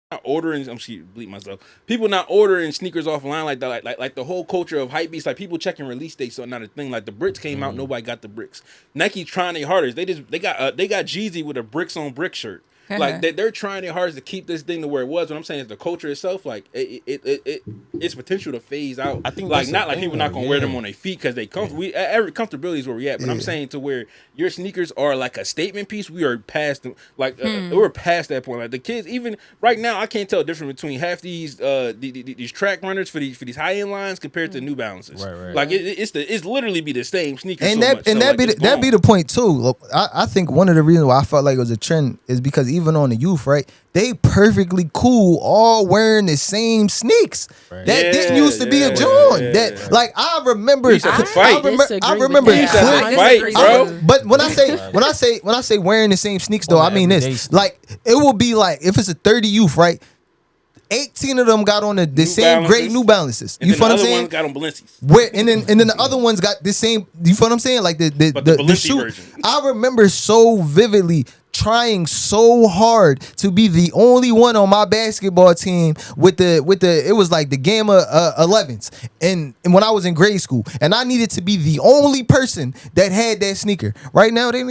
not ordering. I'm bleep myself. People not ordering sneakers offline like that. Like the whole culture of hype beats. Like people checking release dates are not a thing. Like the bricks came out, nobody got the bricks. Nike trying their hardest. They got Jeezy with a bricks on brick shirt. Like they're trying their hardest to keep this thing to where it was. What I'm saying is the culture itself, like it's potential to phase out. I think like not like people not gonna wear them on their feet because they every comfortability is where we at. But I'm saying to where your sneakers are like a statement piece. We are past them. Like we're past that point. Like the kids, even right now, I can't tell the difference between half these track runners for these high end lines compared to New Balances. Right. Like it's literally be the same sneakers. And that be the point too. Look, I think one of the reasons why I felt like it was a trend is because even on the youth, right? They perfectly cool, all wearing the same sneaks. Right. That didn't used to be a joint. Like I remember, I remember. Bro. But when I say wearing the same sneaks, though, I mean this. Like it will be like if it's a 30 youth, right? 18 of them got on the New same Balances. great New Balances. And You then feel what the I'm other saying? ones got on Balenci's. Where and then the other ones got the same. You feel what I'm saying? Like the Balenci shoe. version. I remember so vividly trying so hard to be the only one on my basketball team with the it was like the Gamma 11s and when I was in grade school, and I needed to be the only person that had that sneaker. Right now they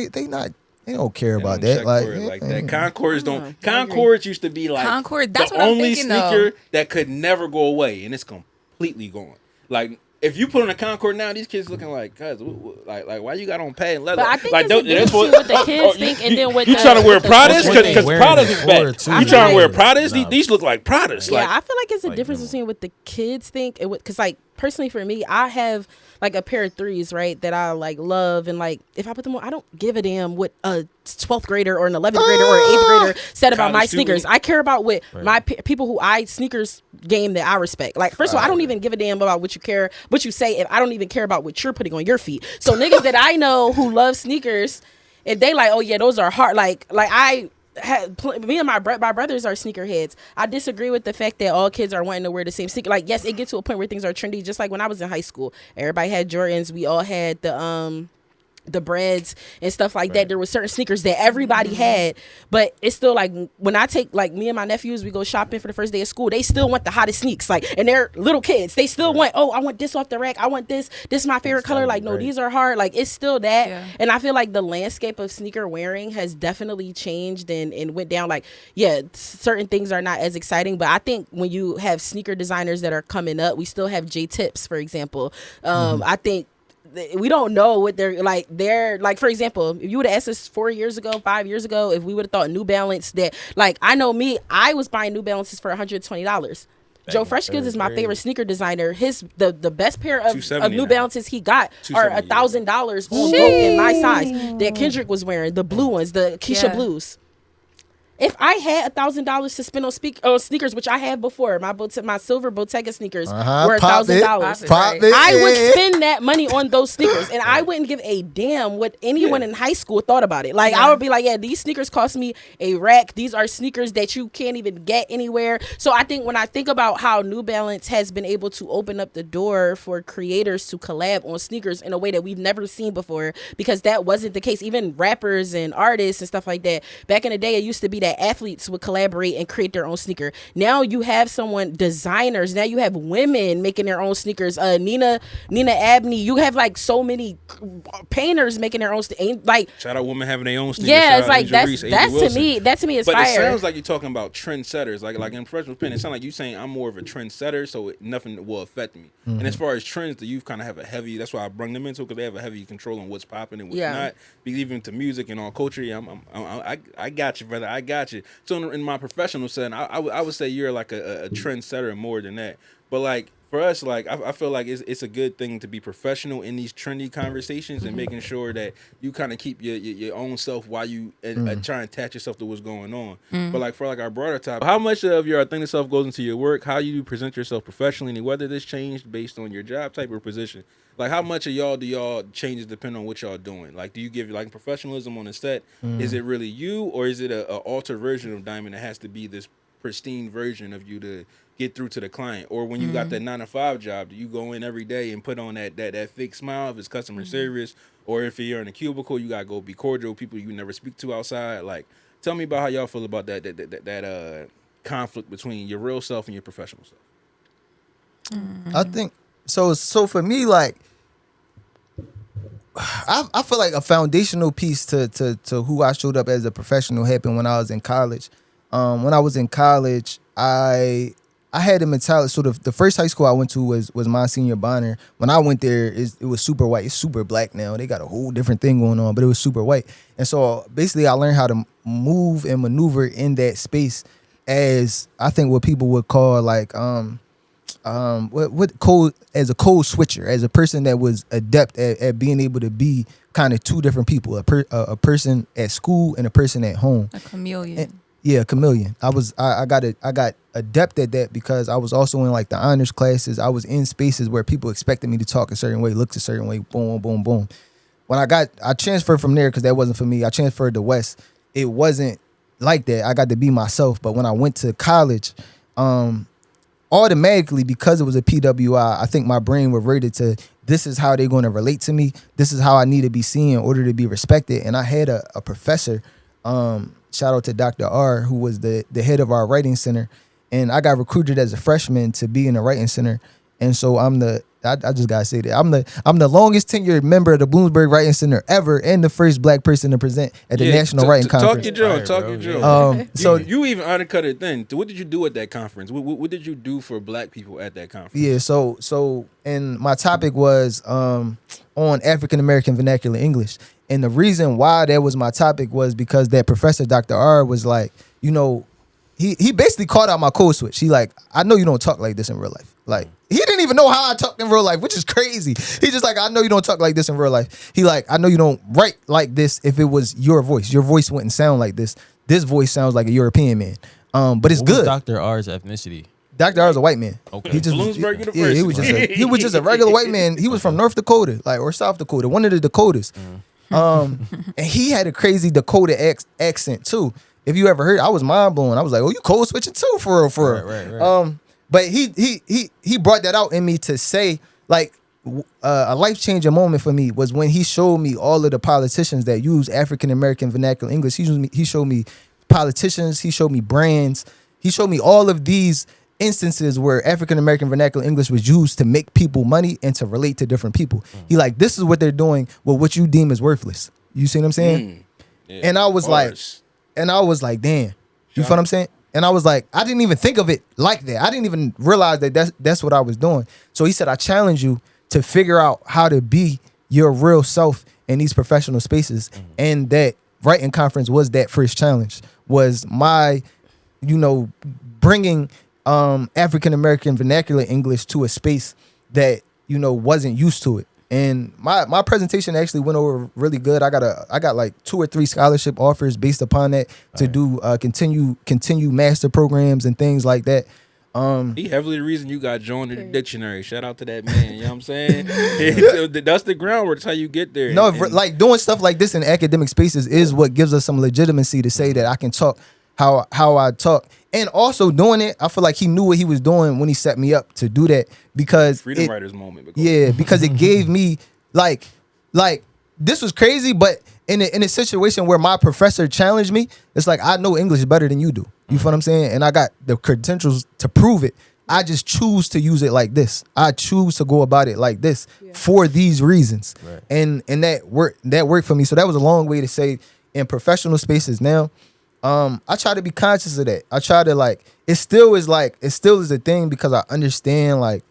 don't care about They that. don't check for it like that. Concords don't. I agree. Concords used to be like Concord, that's the what I'm only thinking sneaker of. that could never go away, and it's completely gone. Like if you put on a Concord now, these kids looking like, cuz, like why you got on patent leather? But I think like, it's a difference between what the kids think and then what you the- trying to wear what the- Pradas That's what because they wearing Pradas is before, back. too. You I trying to feel wear like- Pradas? Nah. These look like Pradas. Yeah, Like I feel like it's a like difference them. between what the kids think and because like personally for me, I have like a pair of threes, right, that I like love and like if I put them on, I don't give a damn what a 12th grader or an 11th grader or an 8th grader said about my College sneakers. student. I care about what Right. my people who I sneakers game that I respect. Like first of all, I don't even give a damn about what you say if I don't even care about what you're putting on your feet. So niggas that I know who love sneakers, if they like, oh yeah, those are hard. Like I. Me and my brothers are sneakerheads. I disagree with the fact that all kids are wanting to wear the same sneaker. Like, yes, it gets to a point where things are trendy. Just like when I was in high school, everybody had Jordans. We all had the breads and stuff like that. There were certain sneakers that everybody had, but it's still like when I take like me and my nephews, we go shopping for the first day of school. They still want the hottest sneaks, like, and they're little kids. They still want, oh, I want this off the rack. I want this. This is my favorite color. Like, no, right. these are hard. Like, it's still that. Yeah. And I feel like the landscape of sneaker wearing has definitely changed and went down. Like, yeah, certain things are not as exciting, but I think when you have sneaker designers that are coming up, we still have J Tips, for example. I think we don't know what they're like. They're like, for example, if you would have asked us 4 years ago, 5 years ago, if we would have thought New Balance that, like, I know me, I was buying New Balances for $120. Joe in Freshgoods is third my grade. favorite sneaker designer. The best pair of $270 New now. Balances he got are $270. $1,000 on broken my size that Kendrick was wearing, the blue ones, the Keisha Yeah. Blues. If I had $1,000 to spend on sneakers, which I have before, my silver Bottega sneakers were Pop it. $1,000. Pop Right. it. I would spend that money on those sneakers, and I wouldn't give a damn what anyone in high school thought about it. Like, I would be like, yeah, these sneakers cost me a rack. These are sneakers that you can't even get anywhere. So I think when I think about how New Balance has been able to open up the door for creators to collab on sneakers in a way that we've never seen before, because that wasn't the case. Even rappers and artists and stuff like that, back in the day, it used to be that athletes would collaborate and create their own sneaker. Now you have designers. Now you have women making their own sneakers. Nina Abney. You have like so many painters making their own. Like, shout out women having their own sneakers. yeah, Shout it's out like Angel that's Reese, Angel that's to Wilson. me. That to me is But fire. it sounds like you're talking about trendsetters. Like in professional opinion, it sounds like you're saying I'm more of a trendsetter, so nothing will affect me. And as far as trends, the youth kind of have a heavy. That's why I bring them into because they have a heavy control on what's popping and what's not. Because even to music and all culture, yeah, I got you, brother. I got you. So in my professional setting, I would say you're like a trendsetter more than that. But like for us, like I feel like it's a good thing to be professional in these trendy conversations and making sure that you kind of keep your own self while you try and attach yourself to what's going on. But like for like our broader topic, how much of your authentic self goes into your work? How you present yourself professionally, and whether this changed based on your job type or position? Like how much of y'all do y'all changes depend on what y'all doing? Like do you give like professionalism on the set? Is it really you, or is it a altered version of Diamond that has to be this pristine version of you to get through to the client? Or when you got that 9-to-5 job, do you go in every day and put on that fake smile if it's customer service, or if you're in a cubicle, you gotta go be cordial with people you never speak to outside? Like, tell me about how y'all feel about that conflict between your real self and your professional self. I think so. So for me, like, I feel like a foundational piece to who I showed up as a professional happened when I was in college. When I was in college, I had a mentality. So the first high school I went to was Monsignor Bonner. When I went there, it was super white. It's super black now. They got a whole different thing going on, but it was super white. And so basically, I learned how to move and maneuver in that space as I think what people would call like what code as a code switcher, as a person that was adept at being able to be kind of two different people, a person at school and a person at home. A chameleon. And, yeah, chameleon. I got adept at that because I was also in like the honors classes. I was in spaces where people expected me to talk a certain way, look a certain way, boom, boom, boom. When I transferred from there because that wasn't for me. I transferred to West. It wasn't like that. I got to be myself. But when I went to college, automatically, because it was a PWI, I think my brain reverted to, this is how they're going to relate to me. This is how I need to be seen in order to be respected. And I had a professor, shout out to Dr. R, who was the head of our writing center. And I got recruited as a freshman to be in the writing center. And so I just gotta say that I'm the longest tenured member of the Bloomsburg Writing Center ever, and the first black person to present at the National Writing Conference. Talk your joke. So you even undercut it then. What did you do at that conference? What did you do for black people at that conference? yeah, so and my topic was on African American vernacular English, and the reason why that was my topic was because that professor Dr. R was like, you know, he basically called out my code switch. He like, I know you don't talk like this in real life. Like, he didn't even know how I talked in real life, which is crazy. He just like, I know you don't talk like this in real life. He like, I know you don't write like this if it was your voice. Your voice wouldn't sound like this. This voice sounds like a European man. But it's What was good. Dr. R's ethnicity? Dr. R is a white man. Okay. He just Bloomsburg yeah, University. he was just a regular white man. He was from North Dakota, like, or South Dakota, one of the Dakotas. And he had a crazy Dakota accent too. If you ever heard, I was mind blown. I was like, "Oh, you code switching too, for real, for real." Right. But he brought that out in me to say, like, a life changing moment for me was when he showed me all of the politicians that use African American vernacular English. He showed me politicians. He showed me brands. He showed me all of these instances where African American vernacular English was used to make people money and to relate to different people. He like, this is what they're doing with what you deem as worthless. You see what I'm saying? Yeah, And I was like, damn. You feel what I'm saying? And I was like, I didn't even think of it like that. I didn't even realize that that's what I was doing. So he said, I challenge you to figure out how to be your real self in these professional spaces. And that writing conference was that first challenge, was my, bringing African American vernacular English to a space that, wasn't used to it. And my presentation actually went over really good. I got like 2 or 3 scholarship offers based upon that to do continue master programs and things like that. He heavily the reason you got joined in the dictionary. Shout out to that man. You know what I'm saying? That's the groundwork. That's how you get there. No, like doing stuff like this in academic spaces is what gives us some legitimacy to say that I can talk how I talk. And also doing it, I feel like he knew what he was doing when he set me up to do that, because Freedom Writers moment. Yeah, because it gave me like this was crazy, but in a situation where my professor challenged me, it's like, I know English better than you do. You feel what I'm saying? And I got the credentials to prove it. I just choose to use it like this. I choose to go about it like this for these reasons. Right. And that worked for me. So that was a long way to say, in professional spaces now, I try to be conscious of that. I try to it still is a thing, because I understand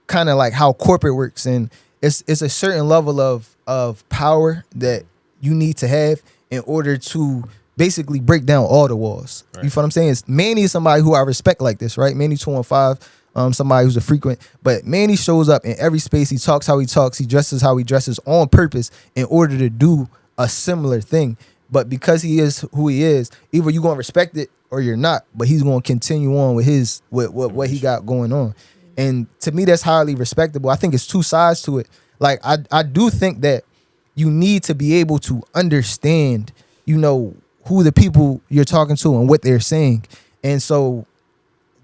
kind of how corporate works, and it's a certain level of power that you need to have in order to basically break down all the walls. Right. You feel what I'm saying? Manny is somebody who I respect like this, right? Manny 215, somebody who's a frequent, but Manny shows up in every space. He talks how he talks. He dresses how he dresses on purpose in order to do a similar thing. But because he is who he is, either you're going to respect it or you're not, but he's going to continue on with what he got going on. And to me, that's highly respectable. I think it's 2 sides to it. Like, I do think that you need to be able to understand, who the people you're talking to and what they're saying. And so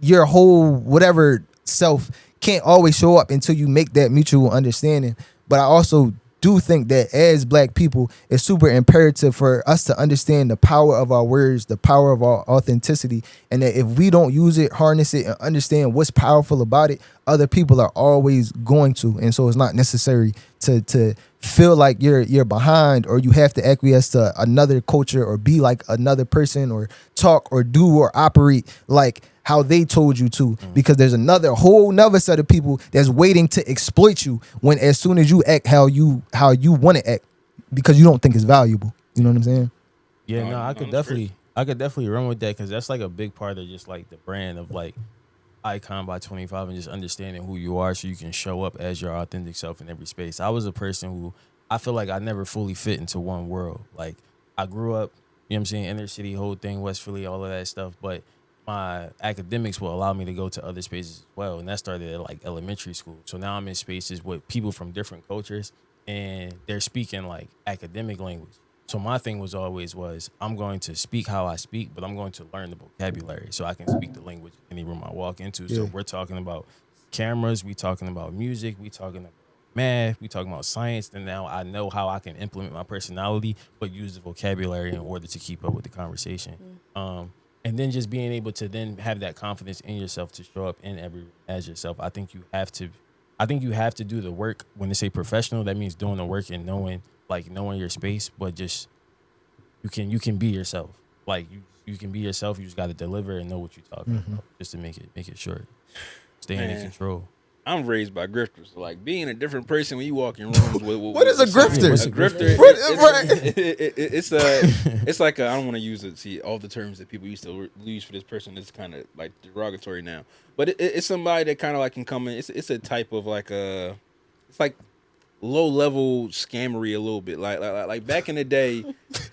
your whole whatever self can't always show up until you make that mutual understanding. But I also do think that as black people, it's super imperative for us to understand the power of our words, the power of our authenticity, and that if we don't use it, harness it, and understand what's powerful about it, other people are always going to. And so it's not necessary to feel like you're behind, or you have to acquiesce to another culture, or be like another person, or talk or do or operate like how they told you to, because there's whole nother set of people that's waiting to exploit you when, as soon as you act how you want to act, because you don't think it's valuable. You know what I'm saying? Yeah, no, I could definitely run with that, because that's like a big part of just like the brand of like Icon by 25, and just understanding who you are so you can show up as your authentic self in every space. I was a person who I feel like I never fully fit into one world. Like, I grew up, you know what I'm saying, inner city, whole thing, West Philly, all of that stuff, but my academics will allow me to go to other spaces as well. And that started at like elementary school. So now I'm in spaces with people from different cultures, and they're speaking like academic language. So my thing was always I'm going to speak how I speak, but I'm going to learn the vocabulary so I can speak the language in any room I walk into. So Yeah. we're talking about cameras, we talking about music, we talking about math, we talking about science, and now I know how I can implement my personality, but use the vocabulary in order to keep up with the conversation. And then just being able to then have that confidence in yourself to show up in every room as yourself. I think you have to do the work. When they say professional, that means doing the work and knowing your space, but just you can be yourself. Like you can be yourself. You just got to deliver and know what you're talking about, just to make it short. Stay in Man. control. I'm raised by grifters. Like being a different person when you walk in rooms with What is a grifter? A grifter. What- It's like I don't want to use it. See, all the terms that people used to use for this person is kind of like derogatory now. But it's somebody that kind of like can come in. It's a type of like it's like low level scammery a little bit. Like back in the day,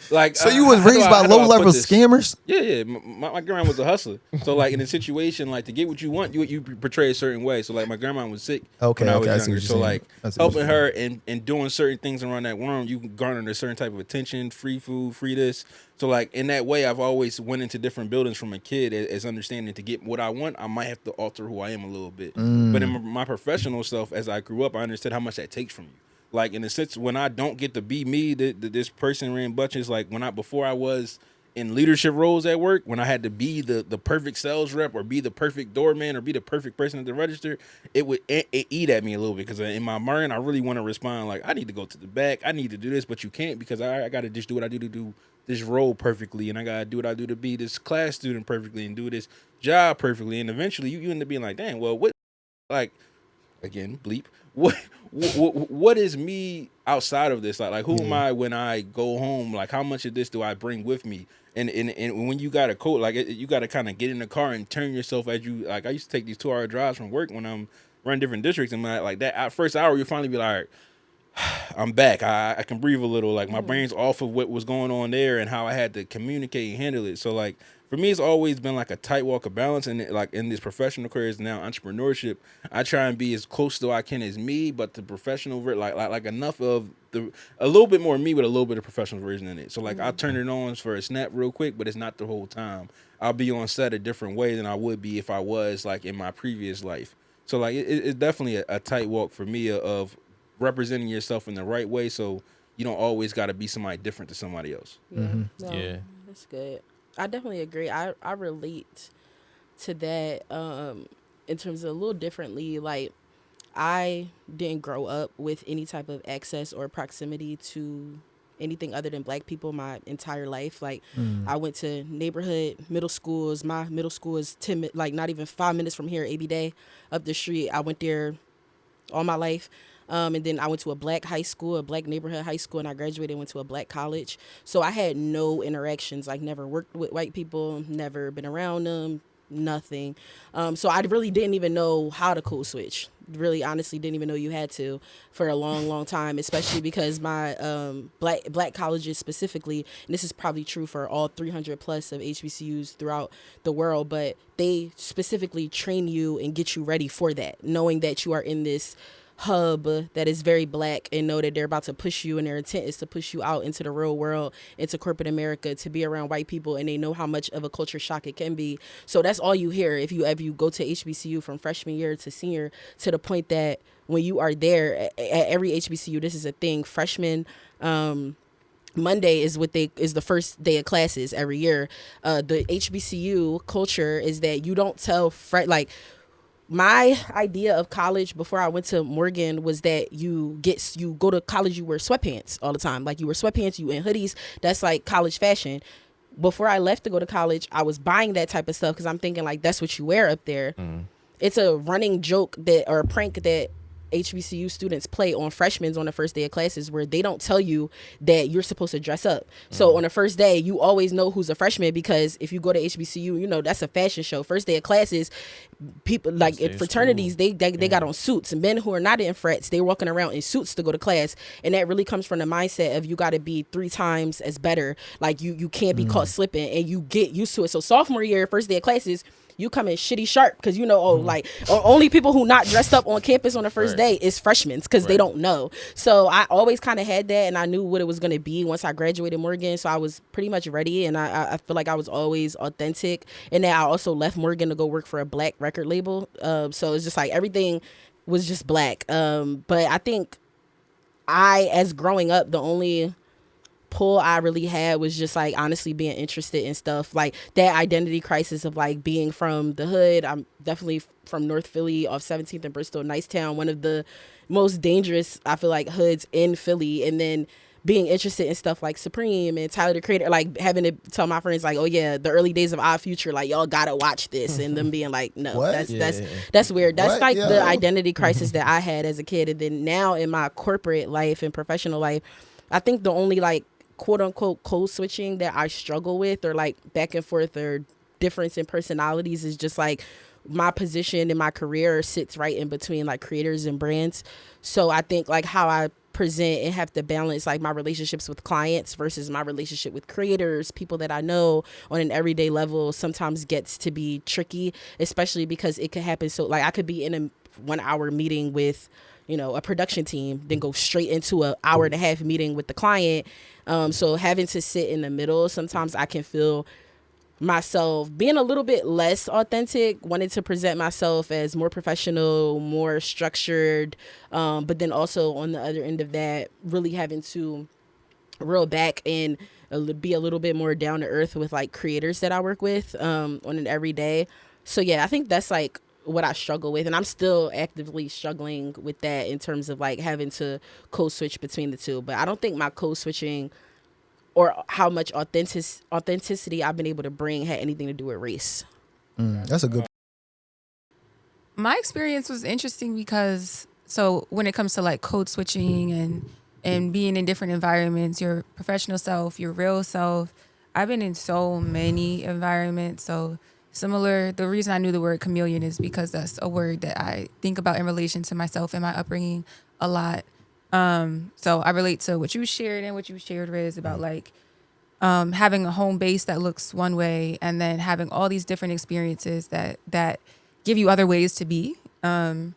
like So you was raised by low level scammers? Yeah. My grandma was a hustler. So like in a situation like to get what you want, you portray a certain way. So like my grandma was sick Okay, when I okay, I was see younger. what you're So saying. like I see what helping you're her and doing certain things around that room, you garnered a certain type of attention, free food, free this. So like in that way, I've always went into different buildings from a kid as understanding to get what I want, I might have to alter who I am a little bit. But in my professional self, as I grew up, I understood how much that takes from you. Like in a sense, when I don't get to be me, this person ran butches. Like before I was in leadership roles at work, when I had to be the perfect sales rep or be the perfect doorman or be the perfect person at the register, it would eat at me a little bit because in my mind I really want to respond like I need to go to the back, I need to do this, but you can't because I got to just do what I do to do this role perfectly, and I got to do what I do to be this class student perfectly and do this job perfectly, and eventually you end up being like, dang, well, what, like, again, bleep, what is me outside of this? Like who am I when I go home? Like how much of this do I bring with me? And when you got a coat, like you got to kind of get in the car and turn yourself as you like. I used to take these 2-hour drives from work when I'm running different districts, and like that first hour, you finally be like, I'm back. I can breathe a little. Like my brain's off of what was going on there and how I had to communicate and handle it. So like for me, it's always been like a tight walk of balance. And like in this professional career is now entrepreneurship. I try and be as close to I can as me, but the professional like enough of a little bit more me with a little bit of professional version in it. So like I'll turn it on for a snap real quick, but it's not the whole time. I'll be on set a different way than I would be if I was like in my previous life. So like it's definitely a tight walk for me of representing yourself in the right way, so you don't always got to be somebody different to somebody else. No, Yeah. that's good. I definitely agree. I relate to that in terms of a little differently. Like I didn't grow up with any type of access or proximity to anything other than black people my entire life. Like I went to neighborhood middle schools. My middle school is 10 like not even 5 minutes from here, AB Day up the street. I went there all my life. And then I went to a black high school, a black neighborhood high school, and I graduated and went to a black college. So I had no interactions, like never worked with white people, never been around them, nothing. So I really didn't even know how to code switch. Really, honestly, didn't even know you had to for a long, long time, especially because my black colleges specifically, and this is probably true for all 300 plus of HBCUs throughout the world, but they specifically train you and get you ready for that, knowing that you are in this hub that is very black and know that they're about to push you and their intent is to push you out into the real world, into corporate America, to be around white people, and they know how much of a culture shock it can be. So that's all you hear if you go to HBCU from freshman year to senior, to the point that when you are there at every HBCU, this is a thing. Freshman Monday is the first day of classes every year. The HBCU culture is that you don't tell my idea of college before I went to Morgan was that you go to college, you wear sweatpants all the time. Like you wear sweatpants, you in hoodies. That's like college fashion. Before I left to go to college, I was buying that type of stuff because I'm thinking like that's what you wear up there. It's a running joke or a prank that HBCU students play on freshmen on the first day of classes, where they don't tell you that you're supposed to dress up. So on the first day, you always know who's a freshman, because if you go to HBCU, you know that's a fashion show. First day of classes, people like in fraternities, they got on suits, and men who are not in frets, they walking around in suits to go to class, and that really comes from the mindset of you got to be 3 times as better. Like you can't be caught slipping, and you get used to it. So sophomore year, first day of classes, you come in shitty sharp because like only people who not dressed up on campus on the first day is freshmen because they don't know. So I always kind of had that, and I knew what it was going to be once I graduated Morgan. So I was pretty much ready, and I feel like I was always authentic. And then I also left Morgan to go work for a black record label. So it's just like everything was just black. But I think as growing up, the only pull I really had was just like honestly being interested in stuff like that identity crisis of like being from the hood. I'm definitely from North Philly off 17th and Bristol, Nicetown, one of the most dangerous, I feel like, hoods in Philly. And then being interested in stuff like Supreme and Tyler the Creator, like having to tell my friends like, oh yeah, the early days of Odd Future, like y'all gotta watch this, and them being like, no, What? that's weird. That's What? like Yo. the identity crisis that I had as a kid. And then now in my corporate life and professional life, I think the only like quote unquote code switching that I struggle with, or like back and forth or difference in personalities, is just like my position in my career sits right in between like creators and brands. So I think like how I present and have to balance like my relationships with clients versus my relationship with creators, people that I know on an everyday level, sometimes gets to be tricky, especially because it could happen. So like I could be in a 1 hour meeting with a production team, then go straight into an hour and a half meeting with the client. So having to sit in the middle, sometimes I can feel myself being a little bit less authentic, wanting to present myself as more professional, more structured, but then also on the other end of that, really having to reel back and be a little bit more down to earth with like creators that I work with on an everyday. So yeah, I think that's like what I struggle with, and I'm still actively struggling with that in terms of like having to code switch between the two. But I don't think my code switching or how much authenticity I've been able to bring had anything to do with race. That's a good. My experience was interesting because so when it comes to like code switching and being in different environments, your professional self, your real self, I've been in so many environments. So similar, the reason I knew the word chameleon is because that's a word that I think about in relation to myself and my upbringing a lot. So I relate to what you shared and what you shared, Riz, about like having a home base that looks one way and then having all these different experiences that give you other ways to be. And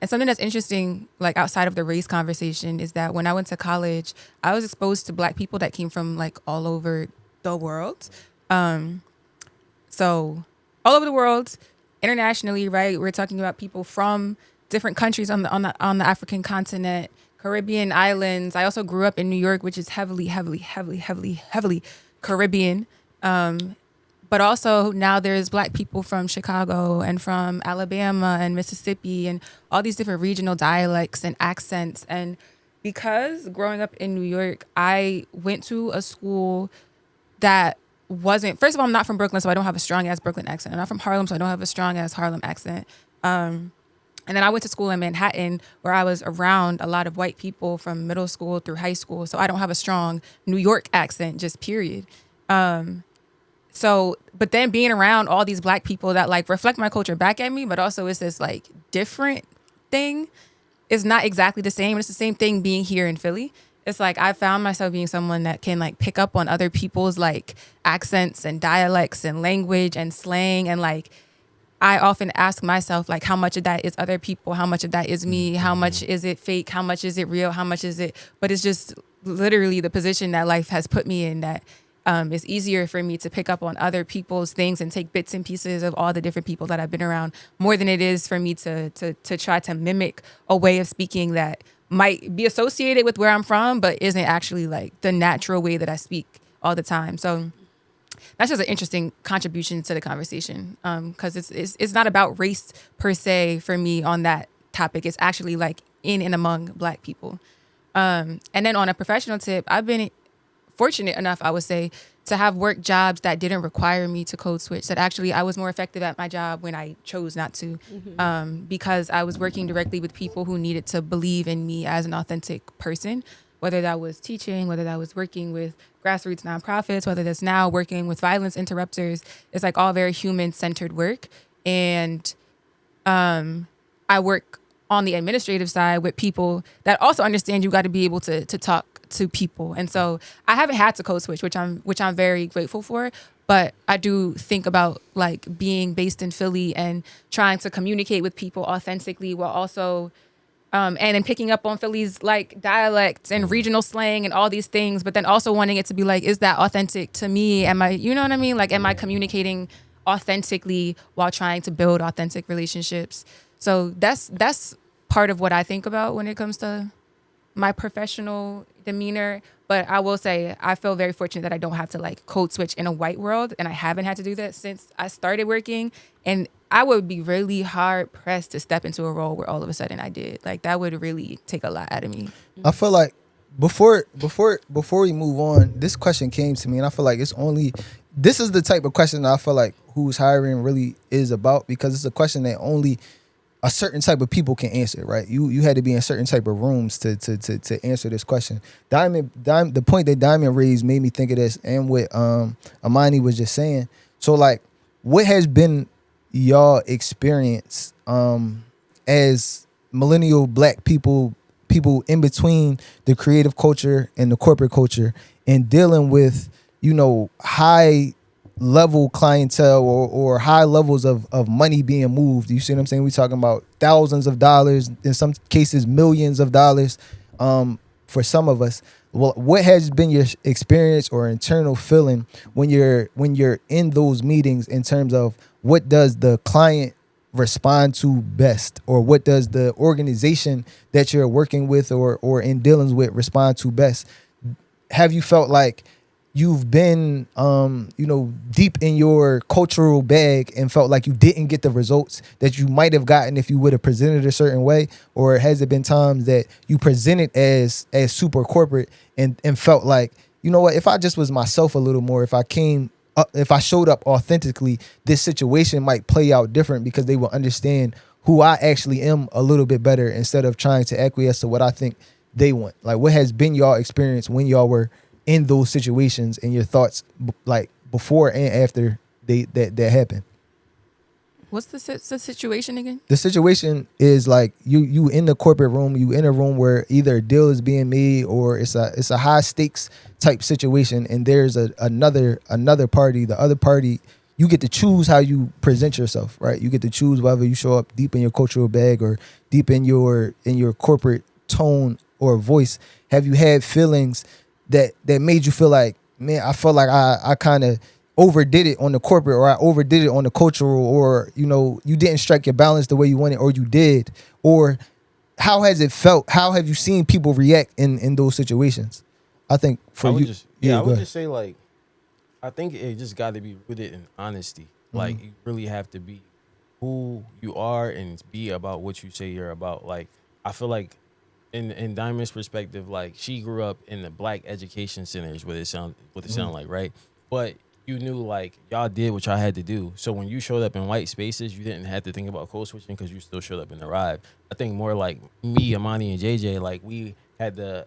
something that's interesting, like outside of the race conversation, is that when I went to college, I was exposed to Black people that came from like all over the world. So all over the world, internationally, right? We're talking about people from different countries on the African continent, Caribbean islands. I also grew up in New York, which is heavily Caribbean. But also now there's Black people from Chicago and from Alabama and Mississippi and all these different regional dialects and accents. And because growing up in New York, I went to a school that wasn't, first of all, I'm not from Brooklyn, so I don't have a strong ass Brooklyn accent. I'm not from Harlem, so I don't have a strong ass Harlem accent. And then I went to school in Manhattan where I was around a lot of white people from middle school through high school. So I don't have a strong New York accent, just period. So, but then being around all these Black people that like reflect my culture back at me, but also it's this like different thing, is not exactly the same. It's the same thing being here in Philly. It's like I found myself being someone that can like pick up on other people's like accents and dialects and language and slang. And like, I often ask myself, like, how much of that is other people? How much of that is me? How much is it fake? How much is it real? How much is it? But it's just literally the position that life has put me in, that it's easier for me to pick up on other people's things and take bits and pieces of all the different people that I've been around more than it is for me to try to mimic a way of speaking that might be associated with where I'm from, but isn't actually like the natural way that I speak all the time. So that's just an interesting contribution to the conversation, because it's not about race per se for me on that topic. It's actually like in and among Black people. And then on a professional tip, I've been fortunate enough, I would say, to have worked jobs that didn't require me to code switch, that actually I was more effective at my job when I chose not to, because I was working directly with people who needed to believe in me as an authentic person, whether that was teaching, whether that was working with grassroots nonprofits, whether that's now working with violence interrupters. It's like all very human-centered work. And I work on the administrative side with people that also understand you got to be able to talk to people. And so I haven't had to code switch, which I'm very grateful for. But I do think about like being based in Philly and trying to communicate with people authentically while also and then picking up on Philly's like dialects and regional slang and all these things, but then also wanting it to be like, is that authentic to me? Am I, you know what I mean? Like, am I communicating authentically while trying to build authentic relationships? So that's part of what I think about when it comes to my professional demeanor. But I will say I feel very fortunate that I don't have to like code switch in a white world, and I haven't had to do that since I started working. And I would be really hard pressed to step into a role where all of a sudden I did. Like that would really take a lot out of me. I feel like before we move on, this question came to me, and I feel like this is the type of question that I feel like Who's Hiring really is about, because it's a question that only a certain type of people can answer, right? You had to be in certain type of rooms to answer this question. The point that Diamond raised made me think of this, and what Amani was just saying. So like, what has been y'all experience as millennial Black people in between the creative culture and the corporate culture, and dealing with, you know, high level clientele or high levels of money being moved? You see what I'm saying? We talking about thousands of dollars, in some cases millions of dollars, for some of us. Well, what has been your experience or internal feeling when you're in those meetings, in terms of what does the client respond to best, or what does the organization that you're working with or in dealings with respond to best? Have you felt like you've been deep in your cultural bag and felt like you didn't get the results that you might have gotten if you would have presented a certain way? Or has it been times that you presented as super corporate and felt like, you know what, if I just was myself a little more, if I showed up authentically, this situation might play out different, because they will understand who I actually am a little bit better, instead of trying to acquiesce to what I think they want? Like, what has been y'all experience when y'all were in those situations, and your thoughts like before and after that happened? What's the situation again? The situation is like you in the corporate room, you in a room where either a deal is being made or it's a high stakes type situation, and there's another party. The other party, you get to choose how you present yourself, right? You get to choose whether you show up deep in your cultural bag or deep in your corporate tone or voice. Have you had feelings that made you feel like, man, I felt like I kind of overdid it on the corporate, or I overdid it on the cultural, or, you know, you didn't strike your balance the way you wanted, or you did? Or how has it felt? How have you seen people react in those situations? I think I would just say, like, I think it just got to be rooted in honesty. Like, you really have to be who you are and be about what you say you're about. Like, I feel like in Diamond's perspective, like, she grew up in the Black education centers, what it sound like, right? But you knew, like, y'all did what y'all had to do. So when you showed up in white spaces, you didn't have to think about code switching, because you still showed up in the ride. I think more like me, Amani, and JJ, like, we had the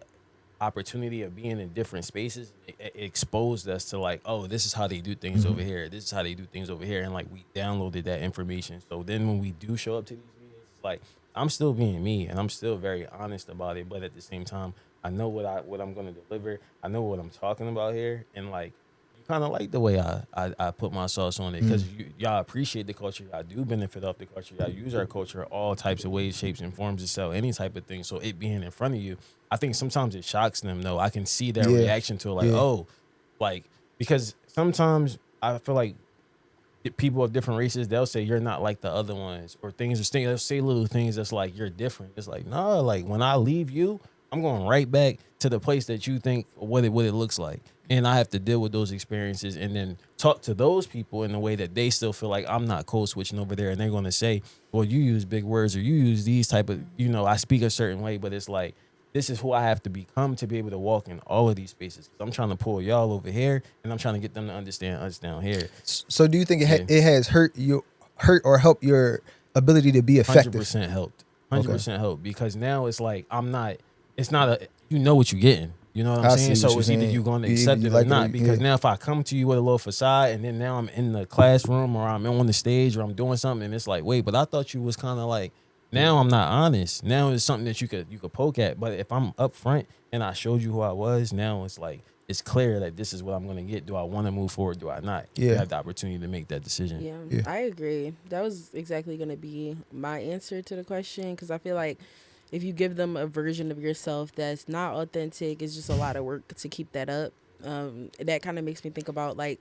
opportunity of being in different spaces. It exposed us to, like, oh, this is how they do things over here. This is how they do things over here. And, like, we downloaded that information. So then when we do show up to these meetings, it's like, I'm still being me, and I'm still very honest about it. But at the same time, I know what I'm going to deliver. I know what I'm talking about here. And, like, you kind of like the way I put my sauce on it, because y'all appreciate the culture. Y'all do benefit off the culture. Y'all use our culture all types of ways, shapes, and forms to sell any type of thing. So it being in front of you, I think sometimes it shocks them, though. I can see their reaction to it, like, oh, like, because sometimes I feel like people of different races, they'll say you're not like the other ones, or they'll say little things that's like, you're different. It's like, no, like, when I leave you, I'm going right back to the place that you think what it looks like. And I have to deal with those experiences and then talk to those people in a way that they still feel like I'm not code switching over there. And they're going to say, well, you use big words, or you use these type of, I speak a certain way, but it's like, this is who I have to become to be able to walk in all of these spaces. I'm trying to pull y'all over here, and I'm trying to get them to understand us down here. So do you think it has hurt or helped your ability to be effective? 100% helped. 100% helped, because now it's like, it's not you know what you're getting. You know what I'm saying? So it's either you're going to accept it or not. Because now if I come to you with a little facade, and then now I'm in the classroom, or I'm on the stage, or I'm doing something, and it's like, wait, but I thought you was kind of like Now I'm not honest. Now it's something that you could poke at. But if I'm upfront and I showed you who I was, now it's like it's clear that this is what I'm gonna get. Do I want to move forward? Do I not? Yeah. You have the opportunity to make that decision. Yeah, I agree. That was exactly going to be my answer to the question, because I feel like if you give them a version of yourself that's not authentic, it's just a lot of work to keep that up. That kind of makes me think about like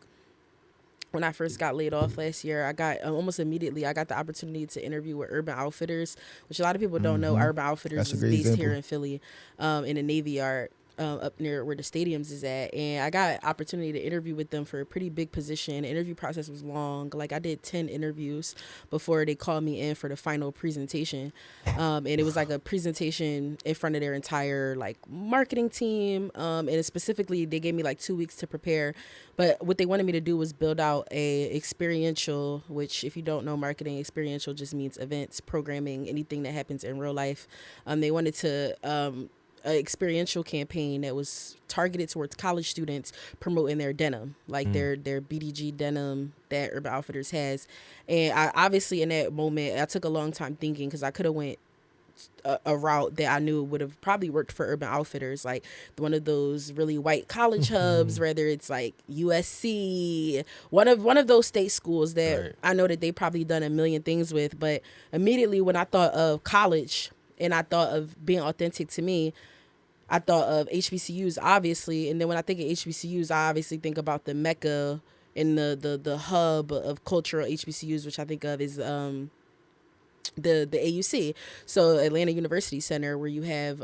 when I first got laid off last year, I got almost immediately I got the opportunity to interview with Urban Outfitters, which a lot of people don't know. Urban Outfitters That's a is great based example. here in Philly, in the Navy Yard. Up near where the stadiums is at, and I got opportunity to interview with them for a pretty big position. The interview process was long. Like I did 10 interviews before they called me in for the final presentation, and it was like a presentation in front of their entire like marketing team, and specifically they gave me like 2 weeks to prepare. But what they wanted me to do was build out a experiential, which if you don't know marketing, experiential just means events, programming, anything that happens in real life. They wanted to a experiential campaign that was targeted towards college students promoting their denim, like their BDG denim that Urban Outfitters has. And I obviously in that moment, I took a long time thinking, because I could have went a route that I knew would have probably worked for Urban Outfitters, like one of those really white college hubs, whether it's like USC, one of those state schools that Right. I know that they probably done a million things with. But immediately when I thought of college and I thought of being authentic to me, I thought of HBCUs, obviously. And then when I think of HBCUs, I obviously think about the Mecca and the hub of cultural HBCUs, which I think of is the AUC. So Atlanta University Center, where you have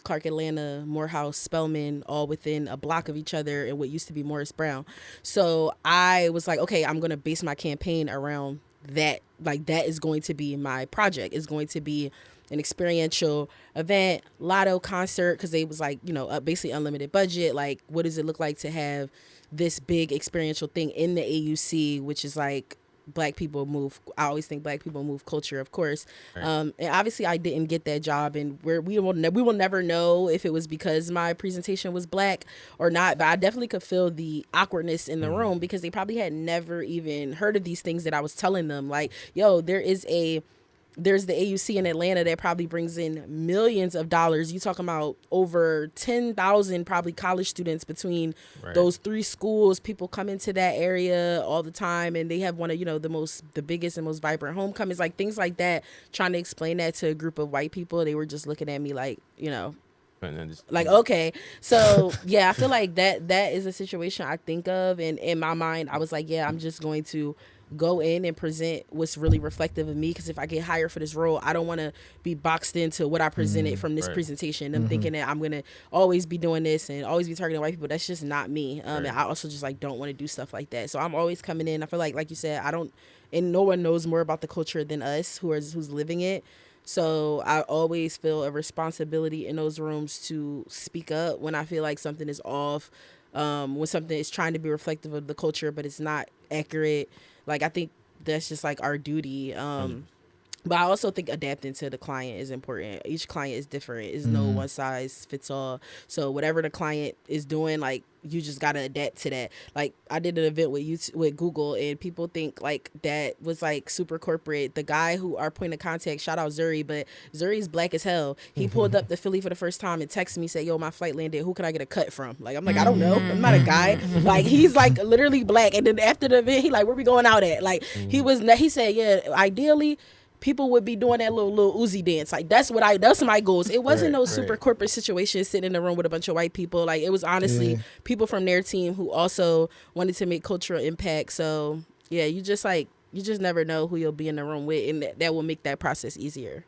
Clark Atlanta, Morehouse, Spelman, all within a block of each other in what used to be Morris Brown. So I was like, okay, I'm going to base my campaign around that. Like that is going to be my project. It's going to be an experiential event, lotto concert, because they was like, basically unlimited budget. Like, what does it look like to have this big experiential thing in the AUC, which is like Black people move. I always think Black people move culture, of course. Right. And obviously I didn't get that job, and we will never know if it was because my presentation was Black or not. But I definitely could feel the awkwardness in the room, because they probably had never even heard of these things that I was telling them. Like, yo, there's the AUC in Atlanta that probably brings in millions of dollars. You talking about over 10,000 probably college students between those three schools. People come into that area all the time, and they have one of the biggest and most vibrant homecomings, like things like that. Trying to explain that to a group of white people, they were just looking at me like, And then just, like, okay. So yeah, I feel like that is a situation I think of, and in my mind I was like, yeah, I'm just going to go in and present what's really reflective of me, because if I get hired for this role, I don't want to be boxed into what I presented from this presentation. I'm thinking that I'm going to always be doing this and always be targeting white people. That's just not me. And I also just like don't want to do stuff like that. So I'm always coming in. I feel like you said, and no one knows more about the culture than us who's living it. So I always feel a responsibility in those rooms to speak up when I feel like something is off, when something is trying to be reflective of the culture, but it's not accurate. Like, I think that's just like our duty. But I also think adapting to the client is important. Each client is different. It's no one size fits all. So whatever the client is doing, like, you just got to adapt to that. Like, I did an event with Google, and people think like that was like super corporate. The guy who our point of contact, shout out Zuri, but Zuri's Black as hell. He pulled up to Philly for the first time and texted me, said, yo, my flight landed. Who can I get a cut from? Like, I'm like, I don't know. I'm not a guy. Like, he's like literally Black. And then after the event, he like, where we going out at? Like, he said, yeah, ideally people would be doing that little Uzi dance. Like, that's my goals. It wasn't no super corporate situation sitting in a room with a bunch of white people. Like, it was honestly people from their team who also wanted to make cultural impact. So yeah, you just never know who you'll be in the room with, and that will make that process easier.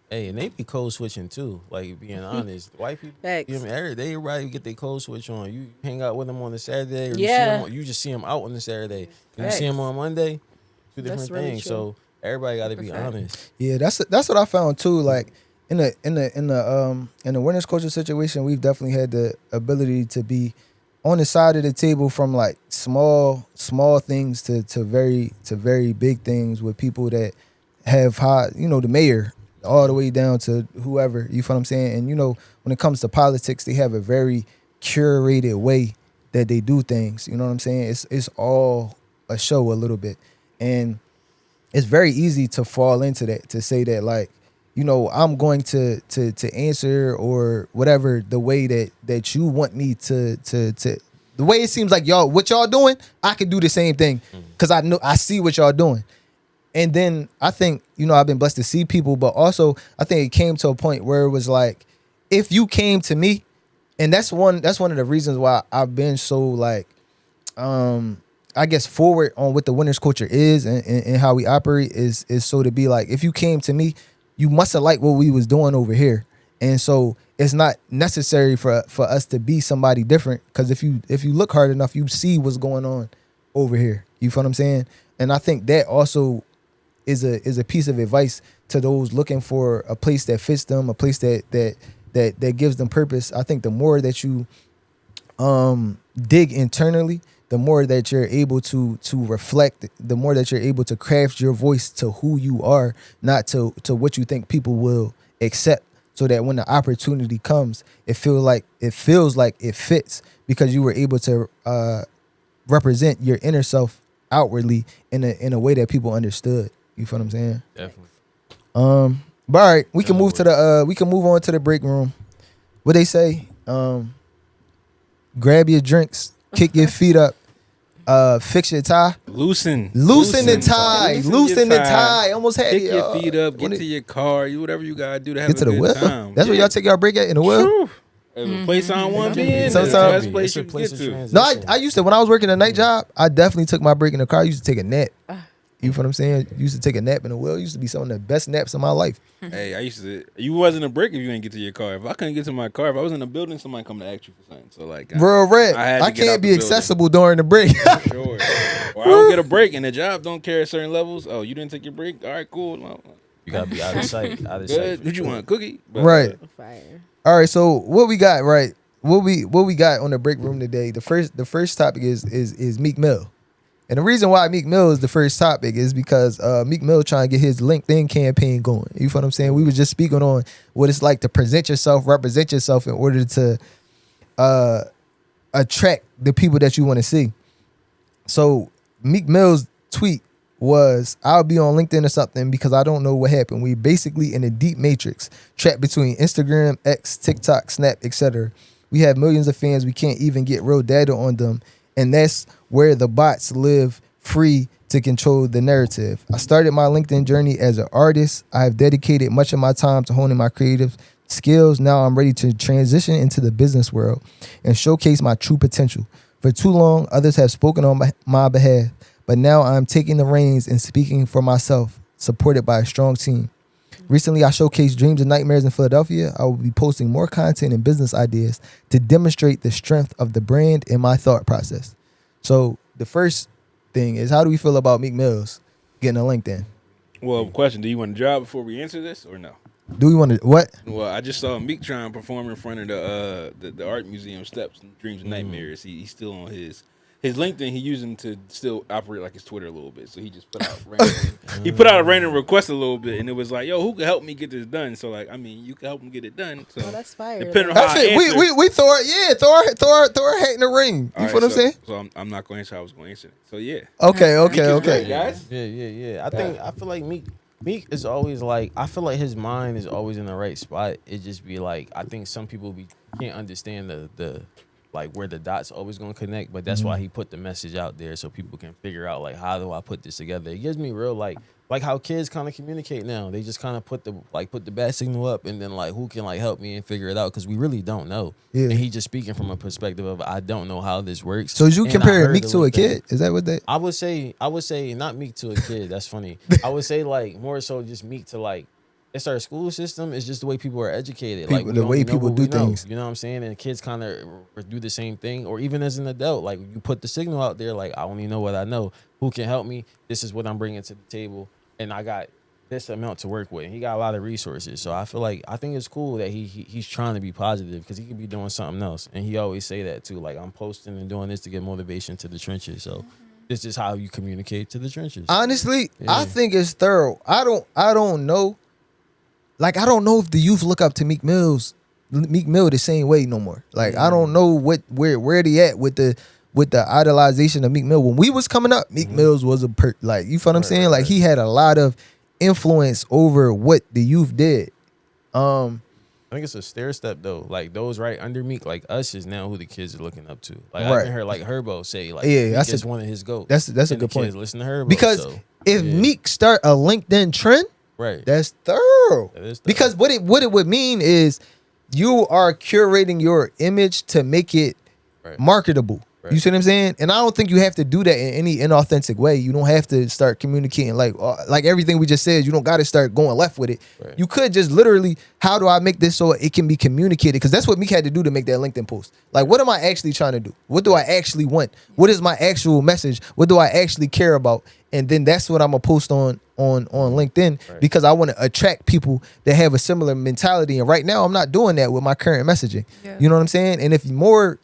Hey, and they be code switching too. Like, being honest, white people, Facts. everybody get their code switch on. You hang out with them on a Saturday, or you just see them out on a Saturday. And you see them on Monday, two different That's really things. true. So everybody got to be honest. Yeah, that's what I found too. Like in the winners culture situation, we've definitely had the ability to be on the side of the table from like small things to very big things with people that have high, the mayor, all the way down to whoever. You feel what I'm saying? And when it comes to politics, they have a very curated way that they do things. You know what I'm saying? It's all a show a little bit, and it's very easy to fall into that, to say that like, you know, I'm going to answer or whatever the way that you want me to the way it seems like what y'all doing, I can do the same thing because I see what y'all doing. And then I think, you know, I've been blessed to see people, but also I think it came to a point where it was like, if you came to me, and that's one of the reasons why I've been so like, I guess forward on what the winners culture is and how we operate is so to be like, if you came to me, you must have liked what we was doing over here. And so it's not necessary for us to be somebody different, because if you look hard enough, you see what's going on over here. You feel what I'm saying? And I think that also is a piece of advice to those looking for a place that fits them, a place that gives them purpose. I think the more that you dig internally, the more that you're able to reflect, the more that you're able to craft your voice to who you are, not to what you think people will accept, so that when the opportunity comes, it feels like it fits, because you were able to represent your inner self outwardly in a way that people understood. You feel what I'm saying? Definitely. But all right, we can move on to the break room. What they say? Grab your drinks, kick your feet up, fix your tie, Loosen the tie, loosen the your tie. Almost had Kick it. your feet up, get to your car, you whatever you gotta do to have Get a to the good wheel. time. That's where y'all take y'all break at, in the wheel. Whew. If a place I don't want to be in, Sometimes- that's the place It's a you can place get of to. transition. No, I used to, when I was working a night job, I definitely took my break in the car. I used to take a nap. You feel what I'm saying? Used to take a nap in the wheel. It used to be some of the best naps of my life. Hey, I used to. You wasn't a break if you didn't get to your car. If I couldn't get to my car, if I was in a building, somebody come to ask you for something. So like, Real red. had to I get out can't the be building. accessible during the break. Sure. Or I don't get a break, and the job don't care at certain levels. Oh, you didn't take your break? All right, cool. No, You gotta be out of sight. Out of sight. good. What you want? A cookie? But, Right. Fire. All right. So what we got? Right. What we got on the break room today? The first topic is Meek Mill. And the reason why Meek Mill is the first topic is because Meek Mill trying to get his LinkedIn campaign going. You feel what I'm saying? We were just speaking on what it's like to present yourself, represent yourself in order to attract the people that you want to see. So Meek Mill's tweet was, "I'll be on LinkedIn or something because I don't know what happened. We basically in a deep matrix, trapped between Instagram, X, TikTok, Snap, etc. We have millions of fans. We can't even get real data on them. And that's where the bots live free to control the narrative. I started my LinkedIn journey as an artist. I have dedicated much of my time to honing my creative skills. Now I'm ready to transition into the business world and showcase my true potential. For too long, others have spoken on my behalf, but now I'm taking the reins and speaking for myself, supported by a strong team. Recently, I showcased Dreams and Nightmares in Philadelphia. I will be posting more content and business ideas to demonstrate the strength of the brand and my thought process." So the first thing is, how do we feel about Meek Mill's getting a LinkedIn? Well, question: do you want a job before we answer this, or no? Do we want to what? Well, I just saw Meek trying to perform in front of the art museum steps in Dreams and Nightmares. He's still on his LinkedIn. He using to still operate like his Twitter a little bit. So he just put out he put out a random request a little bit, and it was like, "Yo, who can help me get this done?" So like, I mean, you can help him get it done. So Oh, that's fire. depending on That's how I it. answer, We throw her hat in the ring. You All feel what I'm right, saying? So I'm not going to answer. I was going to answer it. So yeah. Okay. Guys. Yeah. I feel like Meek is always like, I feel like his mind is always in the right spot. It just be like, I think some people can't understand the like where the dots always gonna connect, but that's why he put the message out there so people can figure out like, how do I put this together? It gives me real like how kids kind of communicate now. They just kind of put the bat signal up, and then like, who can like help me and figure it out, because we really don't know. Yeah. And he just speaking from a perspective of, I don't know how this works. So you And I compare heard Meek the to a LinkedIn. kid? Is that what they? I would say not Meek to a kid. That's funny. I would say like more so just Meek to like, it's our school system. It's just the way people are educated. Like People- we the way only know people what do we know, things. You know what I'm saying? And kids kind of do the same thing. Or even as an adult, like you put the signal out there. Like, I only know what I know. Who can help me? This is what I'm bringing to the table, and I got this amount to work with. And he got a lot of resources. So I think it's cool that he's trying to be positive, because he could be doing something else. And he always say that too. Like, I'm posting and doing this to get motivation to the trenches. So this is how you communicate to the trenches. Honestly, Yeah. I think it's thorough. I don't know. Like, I don't know if the youth look up to Meek Mill the same way no more. Like, I don't know where they at with with the idolization of Meek Mill. When we was coming up, Meek Mills was like, you feel what I'm saying? Like he had a lot of influence over what the youth did. I think it's a stair step though. Like those right under Meek, like us is now who the kids are looking up to. Like I Right. even heard like Herbo say like Yeah, Meek that's is one of his goats. That's a And good the kids point. listen to Herbo Because so, if yeah. Meek start a LinkedIn trend, right, that's thorough. That is thorough. Because what it would mean is you are curating your image to make it Right. marketable. Right. You see what I'm saying? And I don't think you have to do that in any inauthentic way. You don't have to start communicating like everything we just said. You don't got to start going left with it. Right. You could just literally, how do I make this so it can be communicated? Because that's what Meek had to do to make that LinkedIn post. Like, what am I actually trying to do? What do I actually want? What is my actual message? What do I actually care about? And then that's what I'm gonna post on LinkedIn Right. because I want to attract people that have a similar mentality. And right now, I'm not doing that with my current messaging. Yeah. You know what I'm saying? And if more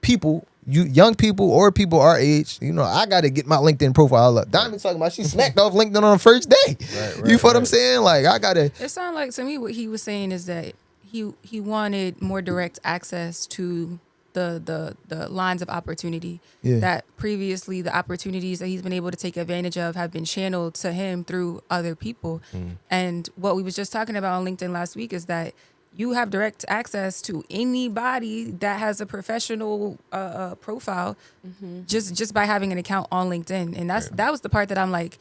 people, young people or people our age, I got to get my LinkedIn profile up. Diamond talking about she smacked off LinkedIn on the first day. You feel what I'm saying? Like I gotta. It sounded like to me what he was saying is that he wanted more direct access to the lines of opportunity. Yeah. That previously the opportunities that he's been able to take advantage of have been channeled to him through other people. And what we was just talking about on LinkedIn last week is that you have direct access to anybody that has a professional profile just by having an account on LinkedIn. And that was the part that I'm like,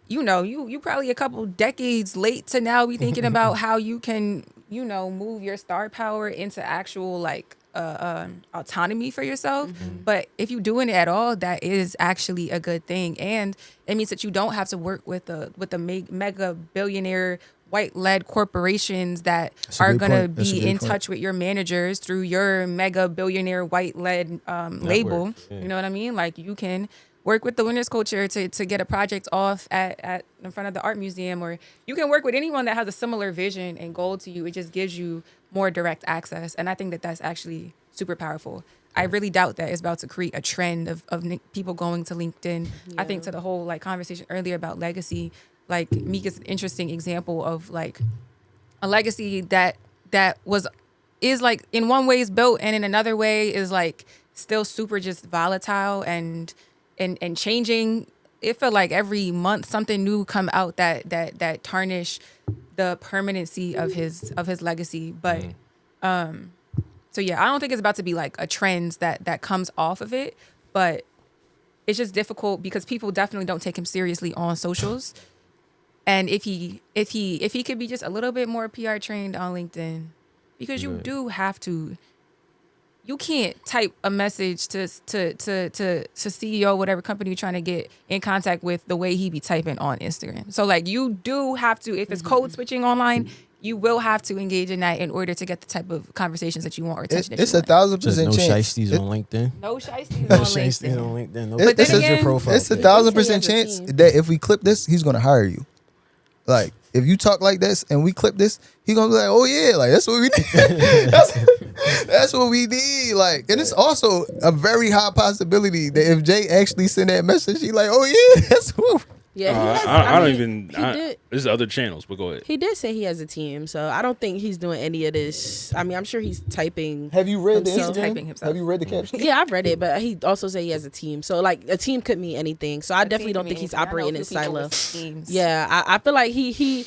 you probably a couple decades late to now be thinking about how you can, move your star power into actual like autonomy for yourself. But if you're doing it at all, that is actually a good thing. And it means that you don't have to work with the mega billionaire white-led corporations that That's a are great going to point. That's a be great in point. touch with your managers through your mega billionaire white-led label. Yeah. You know what I mean? Like you can work with the winners culture to get a project off at in front of the art museum, or you can work with anyone that has a similar vision and goal to you. It just gives you more direct access. And I think that that's actually super powerful. I really doubt that it's about to create a trend of people going to LinkedIn. I think to the whole like conversation earlier about legacy, like Meek is an interesting example of like a legacy that is like in one way is built and in another way is like still super just volatile and changing. It felt like every month something new come out that tarnish the permanency of his legacy. But so yeah, I don't think it's about to be like a trend that comes off of it, but it's just difficult because people definitely don't take him seriously on socials. And if he could be just a little bit more PR trained on LinkedIn, because you do have to. You can't type a message to CEO, whatever company you're trying to get in contact with, the way he be typing on Instagram. So like you do have to, if it's code switching online, you will have to engage in that in order to get the type of conversations that you want or attention It's that a you want. 1000% Just no chance. shiesties on LinkedIn. No shiesties No on shiesties LinkedIn. on LinkedIn. No But then this is again- your profile. It's a pic. 1000% He has a chance team. that if we clip this, he's gonna hire you. Like if you talk like this and we clip this, he gonna be like, "Oh yeah, like that's what we need." that's what we need. Like, and it's also a very high possibility that if Jay actually send that message, he like, "Oh yeah, that's what." Yeah, he has, I don't mean, even. He did. There's other channels, but go ahead. He did say he has a team, so I don't think he's doing any of this. I mean, I'm sure he's typing. Have you read the Himself. Instagram? Typing himself. Have you read the caption? Yeah, I've read it, but he also said he has a team. So like a team could mean anything. So I definitely don't think he's operating in silo. Yeah, I feel like he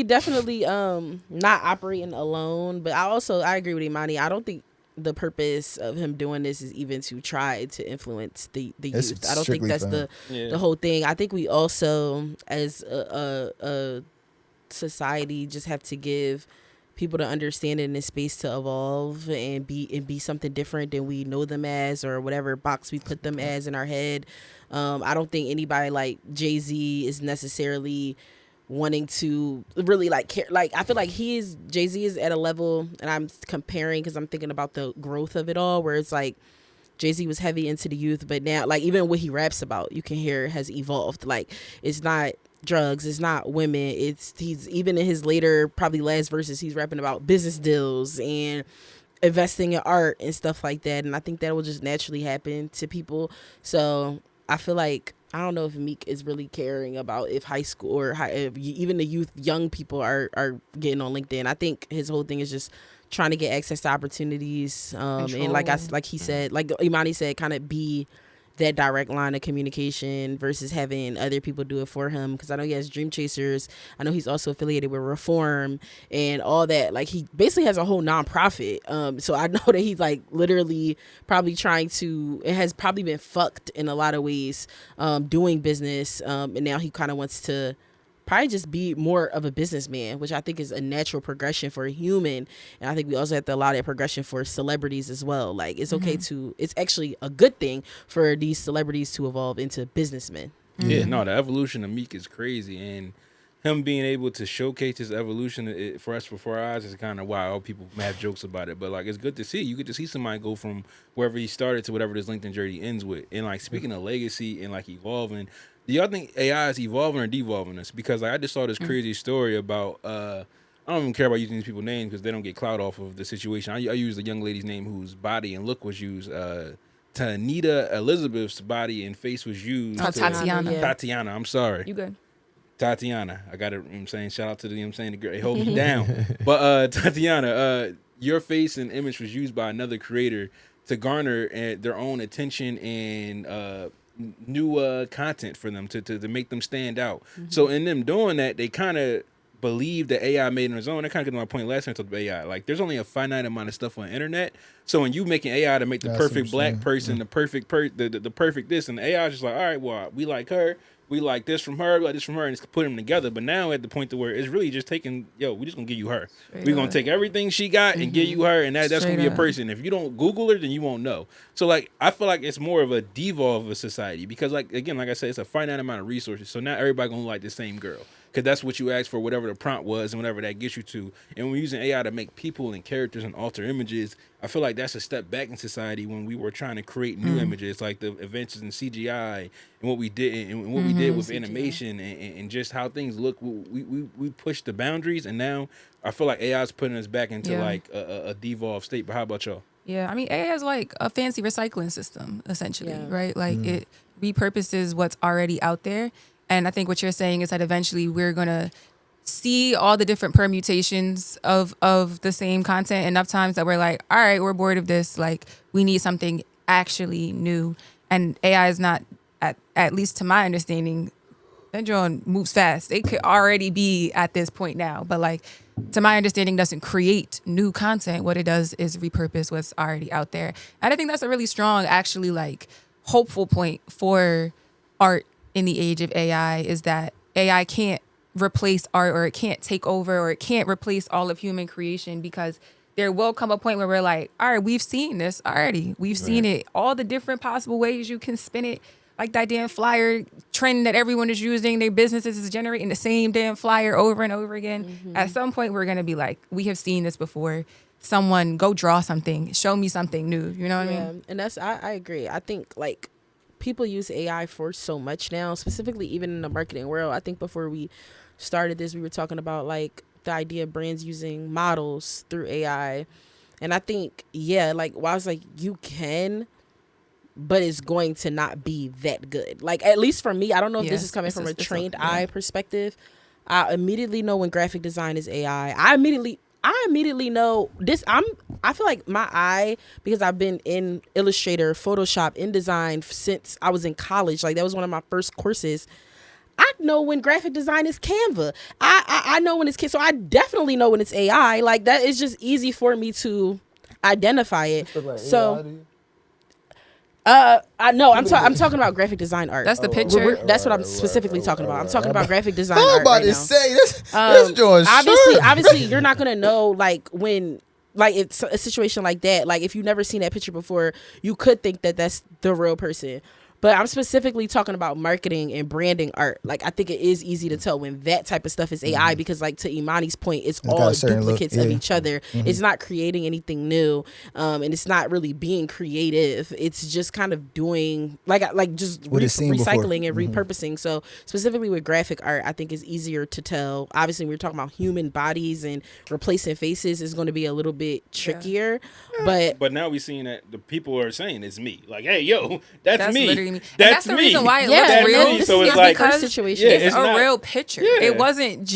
definitely not operating alone. But I agree with Imani. I don't think the purpose of him doing this is even to try to influence the It's youth. I don't think strictly that's for the whole thing. I think we also as a society just have to give people the understanding and space to evolve and be something different than we know them as or whatever box we put them as in our head. I don't think anybody like Jay-Z is necessarily wanting to really like care. Like I feel like Jay-Z is at a level, and I'm comparing because I'm thinking about the growth of it all, where it's like Jay-Z was heavy into the youth, but now like even what he raps about, you can hear has evolved. Like it's not drugs, it's not women, he's even in his later probably last verses he's rapping about business deals and investing in art and stuff like that. And I think that will just naturally happen to people. So I feel like I don't know if Meek is really caring about if high school or if even the young people are getting on LinkedIn. I think his whole thing is just trying to get access to opportunities, and like he said, like Imani said, kind of be that direct line of communication versus having other people do it for him. Because I know he has Dream Chasers. I know he's also affiliated with Reform and all that. Like he basically has a whole nonprofit. So I know that he's like literally probably trying to. It has probably been fucked in a lot of ways, doing business. And now he kind of wants to probably just be more of a businessman, which I think is a natural progression for a human. And I think we also have to allow that progression for celebrities as well. Like it's okay it's actually a good thing for these celebrities to evolve into businessmen. Yeah, no, the evolution of Meek is crazy, and him being able to showcase his evolution for us before our eyes is kind of why all people have jokes about it. But like, it's good to see. You get to see somebody go from wherever he started to whatever this LinkedIn journey ends with. And like, speaking of legacy and like evolving, do y'all think AI is evolving or devolving us? Because like, I just saw this crazy story about I don't even care about using these people's names because they don't get clout off of the situation. I use the young lady's name whose body and look was used. Tanita Elizabeth's body and face was used. Tatiana. Yeah. Tatiana, I'm sorry. You good? Tatiana. I got it. You know what I'm saying, shout out to the, you know what I'm saying, the girl. They hold me down. But Tatiana, your face and image was used by another creator to garner their own attention and new content for them to make them stand out. So in them doing that, they kind of believe that AI made on its own. That kind of gets to my point last time I talked about AI. Like, there's only a finite amount of stuff on the internet. So when you making AI to make the perfect black person, the perfect the perfect this, and the AI is just like, all right, well, we like her. We like this from her, we like this from her, and it's put them together. But now at the point to where it's really just taking, we just gonna give you her. We're gonna take everything she got and give you her, and that's gonna be a person. If you don't Google her, then you won't know. So like, I feel like it's more of a devolve of a society because, like, again, like I said, it's a finite amount of resources. So not everybody gonna like the same girl because that's what you asked for, whatever the prompt was, and whatever that gets you to. And when we're using AI to make people and characters and alter images, I feel like that's a step back in society when we were trying to create new images, like the advances in CGI and what we did and what we did with animation and just how things look. We pushed the boundaries, and now I feel like AI is putting us back into like a devolved state. But how about y'all? Yeah, I mean, AI is like a fancy recycling system, essentially, right? Like it repurposes what's already out there. And I think what you're saying is that eventually we're going to see all the different permutations of the same content enough times that we're like, all right, we're bored of this. Like, we need something actually new. And AI is not, at least to my understanding, that drone moves fast. It could already be at this point now. But like, to my understanding, doesn't create new content. What it does is repurpose what's already out there. And I think that's a really strong, actually, like, hopeful point for art in the age of AI, is that AI can't replace art, or it can't take over, or it can't replace all of human creation, because there will come a point where we're like, all right, we've seen this already. We've seen it, all the different possible ways you can spin it. Like that damn flyer trend that everyone is using, their businesses is generating the same damn flyer over and over again. At some point, we're going to be like, we have seen this before. Someone go draw something, show me something new. You know what I mean? And I agree. I think like people use AI for so much now, specifically even in the marketing world. I think before we started this, we were talking about like the idea of brands using models through AI. And I think, like, while it's like you can, but it's going to not be that good. Like, at least for me, I don't know if this is coming from a trained eye perspective. I immediately know when graphic design is AI. I immediately know this. I feel like my eye, because I've been in Illustrator, Photoshop, InDesign since I was in college. Like, that was one of my first courses. I know when graphic design is Canva. I know when it's so I definitely know when it's AI. Like, that is just easy for me to identify it. So I know I'm talking about graphic design art. That's the picture. That's what I'm specifically talking about. I'm talking about graphic design I'm art about right to now. say this joint Obviously, you're not gonna know like when. Like, it's a situation like that. Like, if you've never seen that picture before, you could think that that's the real person. But I'm specifically talking about marketing and branding art. Like, I think it is easy to tell when that type of stuff is AI because, like, to Imani's point, it's all duplicates of each other. It's not creating anything new, and it's not really being creative. It's just kind of doing like just recycling and repurposing. So specifically with graphic art, I think it's easier to tell. Obviously, when we're talking about human bodies and replacing faces, is going to be a little bit trickier. But now we're seeing that the people are saying it's me. Like, hey, yo, that's me. me. And That's the me. reason why it Yeah, looks That's real. me. this So is it's the like curse situation. Yeah, It's it's a not- real picture. Yeah. It wasn't it's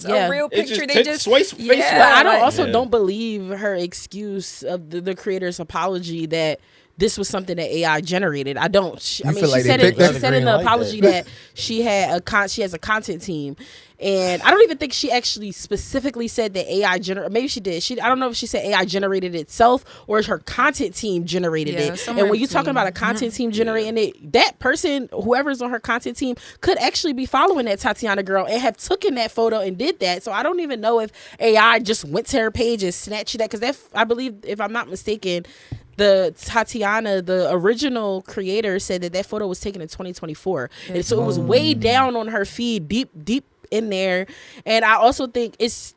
Yeah. a real It's picture. just They take just face swap. But I don't like- also Yeah. don't believe her excuse of the creator's apology that this was something that AI generated. I don't. I You mean, feel she like they said picked it. that? She said in the Like that. apology that she had she has a content team, and I don't even think she actually specifically said that AI generated. Maybe she did. I don't know if she said AI generated itself or her content team generated Yeah, it. somewhere And when in you're talking between. about a content team generating it, that person, whoever's on her content team, could actually be following that Tatiana girl and have taken that photo and did that. So I don't even know if AI just went to her page and snatched that, because I believe, if I'm not mistaken, the Tatiana, the original creator, said that photo was taken in 2024, and so it was way down on her feed, deep in there. And I also think it's,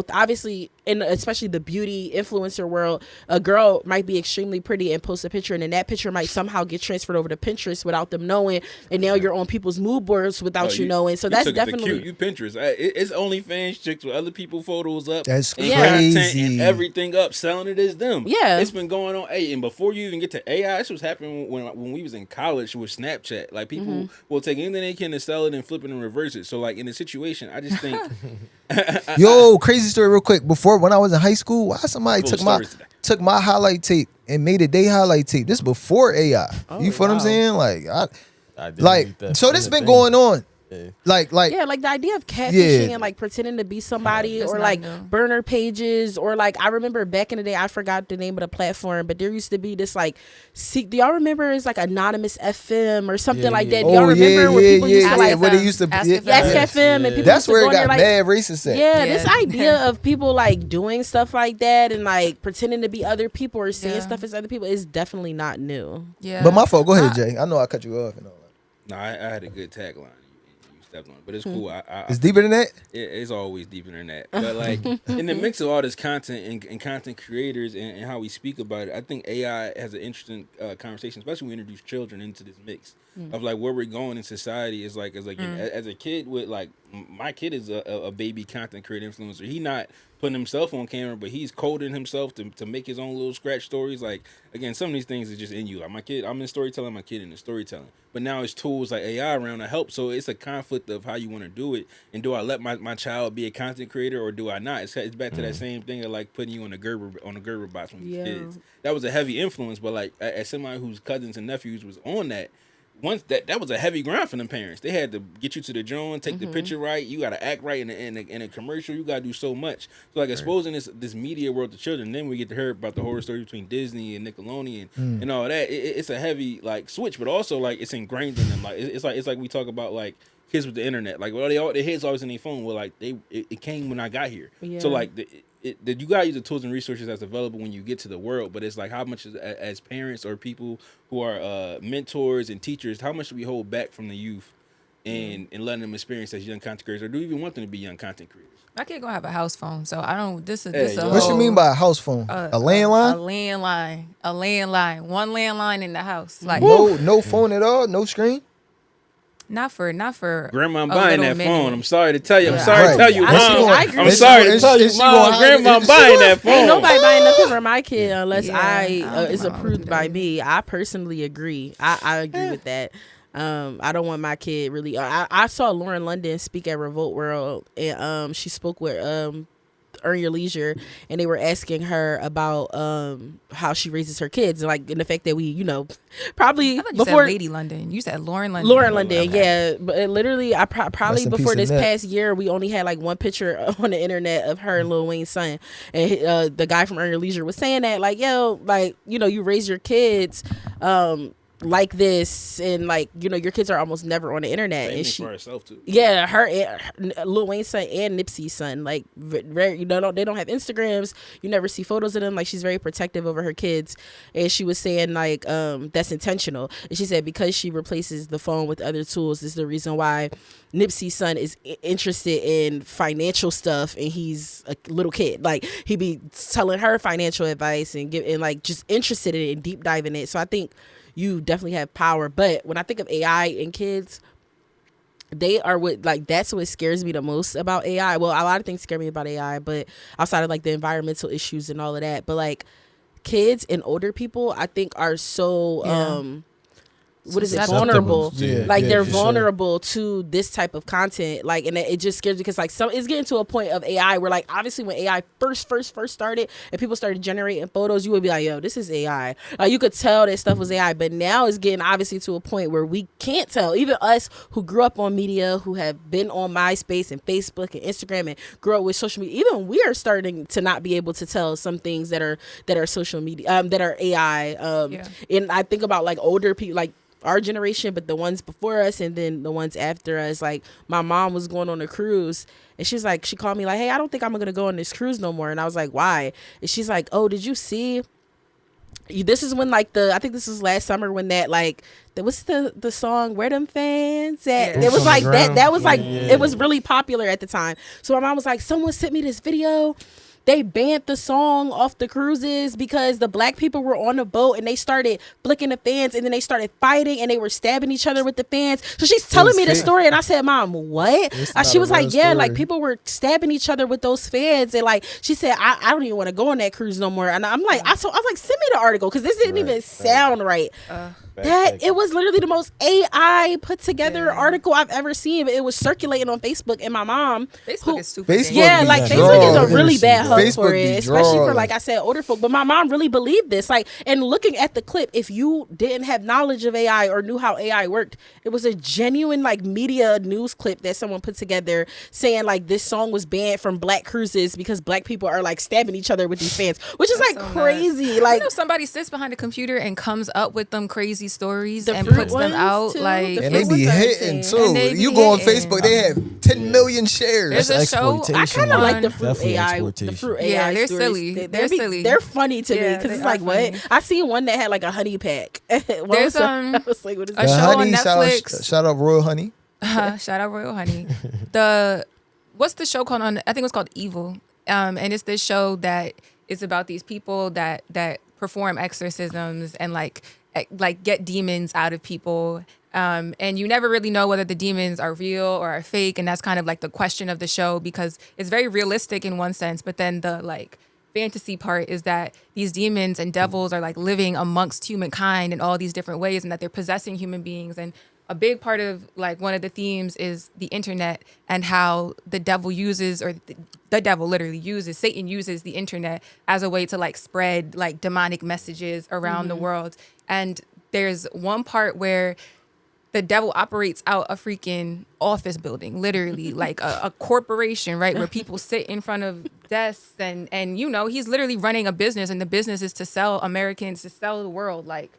obviously, in especially the beauty influencer world, a girl might be extremely pretty and post a picture, and then that picture might somehow get transferred over to Pinterest without them knowing, and now you're on people's mood boards without you knowing. So that's took it to definitely cute. You Pinterest. It's OnlyFans chicks with other people photos up. That's and crazy. content and everything up, selling it as them. Yeah. It's been going on. Hey, and before you even get to AI, this was happening when we was in college with Snapchat. Like, people will take anything they can to sell it and flip it and reverse it. So, like, in the situation, I just think Yo, crazy story real quick. Before, when I was in high school, why somebody Full took stories took my highlight tape and made it their highlight tape? This before AI. You feel what I'm saying? Like, so this been going on. Like, yeah, like the idea of catfishing and like pretending to be somebody, That's or not like new. burner pages, or like, I remember back in the day, I forgot the name of the platform, but there used to be this like, do y'all remember it's like Anonymous FM or something like that? Do y'all remember where people used to like where they used to Ask yeah, FM. Ask Yeah. FM, and people That's used to where go it in there got like, mad racist at. yeah, this Yeah. idea of people like doing stuff like that and like pretending to be other people or saying Yeah. stuff as other people is definitely not new. Yeah. But my fault. Go ahead, Jay. I know I cut you off and all that. no, I had a good tagline. You stepped on it, but it's cool. It's deeper than that. It's always deeper than that. But like, in the mix of all this content and content creators and how we speak about it, I think AI has an interesting conversation, especially when we introduce children into this mix of like where we're going in society. Is like, as a kid with like, my kid is a baby content creator influencer. He not putting himself on camera, but he's coding himself to make his own little scratch stories. Like, again, some of these things is just in you. Like, my kid, I'm in storytelling, my kid in the storytelling. But now it's tools like AI around to help. So it's a conflict of how you want to do it. And do I let my child be a content creator or do I not? It's back to that same thing of like putting you on the Gerber box when you're kids. That was a heavy influence, but like as somebody whose cousins and nephews was on that, once that was a heavy grind for them parents. They had to get you to the drone, take the picture right. You got to act right in a commercial. You got to do so much. So like exposing this media world to children. Then we get to hear about the horror story between Disney and Nickelodeon and all that. It's a heavy like switch, but also like it's ingrained in them. Like it's like we talk about like kids with the internet. Like, well, their heads always in their phone. Well, like it came when I got here. Yeah. So like you gotta use the tools and resources that's available when you get to the world. But it's like how much as parents or people who are mentors and teachers, how much do we hold back from the youth and letting them experience as young content creators, or do we even want them to be young content creators? My kid gonna have a house phone, so I don't. This a What you mean by a house phone? A landline? A landline. One landline in the house. Like No phone at all. No screen. not for. Grandma a buying little that mini. phone. I'm sorry to tell you. I'm Yeah. sorry to Right. tell you, I Mom. agree. I'm sorry to tell you, She gonna Mom. hide Grandma it. buying that phone. Ain't nobody buying nothing for my kid unless Yeah, I don't is think my mom would approved do by that. me. I personally agree. I agree with that. I don't want my kid really. I saw Lauren London speak at Revolt World, and she spoke with Earn Your Leisure, and they were asking her about how she raises her kids, like, and the fact that we, probably I thought you before said Lady London. You said Lauren London. Lauren London, Okay. yeah, but it literally, I probably Rest in before peace, this Annette. past year, we only had like one picture on the internet of her and Lil Wayne's son, and the guy from Earn Your Leisure was saying that, like, yo, like, you raise your kids, like this, and like, your kids are almost never on the internet, Same and thing she. for herself too. Yeah, Lil Wayne's son and Nipsey's son, like, very, they don't have Instagrams. You never see photos of them. Like, she's very protective over her kids, and she was saying like, that's intentional. And she said because she replaces the phone with other tools is the reason why Nipsey's son is interested in financial stuff, and he's a little kid. Like, he be telling her financial advice and like just interested in it and deep diving it. So I think you definitely have power. But when I think of AI and kids, they are that's what scares me the most about AI. Well, a lot of things scare me about AI, but outside of like the environmental issues and all of that, but like kids and older people, I think are so what is it, Susceptible. vulnerable. Yeah, Like yeah, they're for sure. vulnerable to this type of content. Like, and it just scares me because like it's getting to a point of AI where like obviously when AI first started and people started generating photos, you would be like, yo, this is AI. Like you could tell that stuff was AI, but now it's getting obviously to a point where we can't tell. Even us who grew up on media, who have been on MySpace and Facebook and Instagram and grew up with social media, even we are starting to not be able to tell some things that are social media, that are AI. And I think about like older people, like our generation, but the ones before us and then the ones after us. Like my mom was going on a cruise and she's like, she called me like, hey, I don't think I'm gonna go on this cruise no more. And I was like, why? And she's like, oh, did you see, this is when like I think this was last summer when that like what's the song Where Them Fans at? Yeah. It was On the like ground. that was like Yeah. it was really popular at the time. So my mom was like, someone sent me this video. They banned the song off the cruises because the black people were on the boat and they started flicking the fans and then they started fighting and they were stabbing each other with the fans. So she's telling me the fake. story and I said, Mom, what? It's She not was a real like, yeah, like story. people were stabbing each other with those fans and like she said, I don't even want to go on that cruise no more. And I'm like, I was like, send me the article because this didn't even sound right. That it was literally the most AI put together article I've ever seen. It was circulating on Facebook, and my mom, Facebook is super. Facebook yeah, be like drawing. Facebook is a really bad hub Facebook for be it, especially for drawing. like I said, older folk. But my mom really believed this. Like, and looking at the clip, if you didn't have knowledge of AI or knew how AI worked, it was a genuine like media news clip that someone put together saying like this song was banned from black cruises because black people are like stabbing each other with these fans, which is like so crazy. Like, Like, you know, somebody sits behind a computer and comes up with them crazy stories The and fruit puts them ones, out. too. Like, The And they fruit be ones I've hitting seen. too. And they be You go on hitting. Facebook, they have 10 million shares. There's a show. I kind of like the on- fruit Definitely AI. The exploitation. fruit Yeah, AI they're stories. silly. They're silly. They're funny to me Yeah, because they it's are like funny. what I seen one that had like a honey pack. What There's, was that? I was like, what is a The show that? on honey, Netflix. shout out Royal Honey. Shout out Royal Honey. What's the show called on? I think it was called Evil. And it's this show that is about these people that perform exorcisms and like get demons out of people. And you never really know whether the demons are real or are fake, and that's kind of like the question of the show because it's very realistic in one sense, but then the like fantasy part is that these demons and devils are like living amongst humankind in all these different ways and that they're possessing human beings. And a big part of like one of the themes is the internet and how the devil uses, or the devil literally uses, Satan uses the internet as a way to like spread like demonic messages around the world. And there's one part where the devil operates out a freaking office building, literally like a corporation, right? Where people sit in front of desks and, you know, he's literally running a business, and the business is to sell Americans, to sell the world, like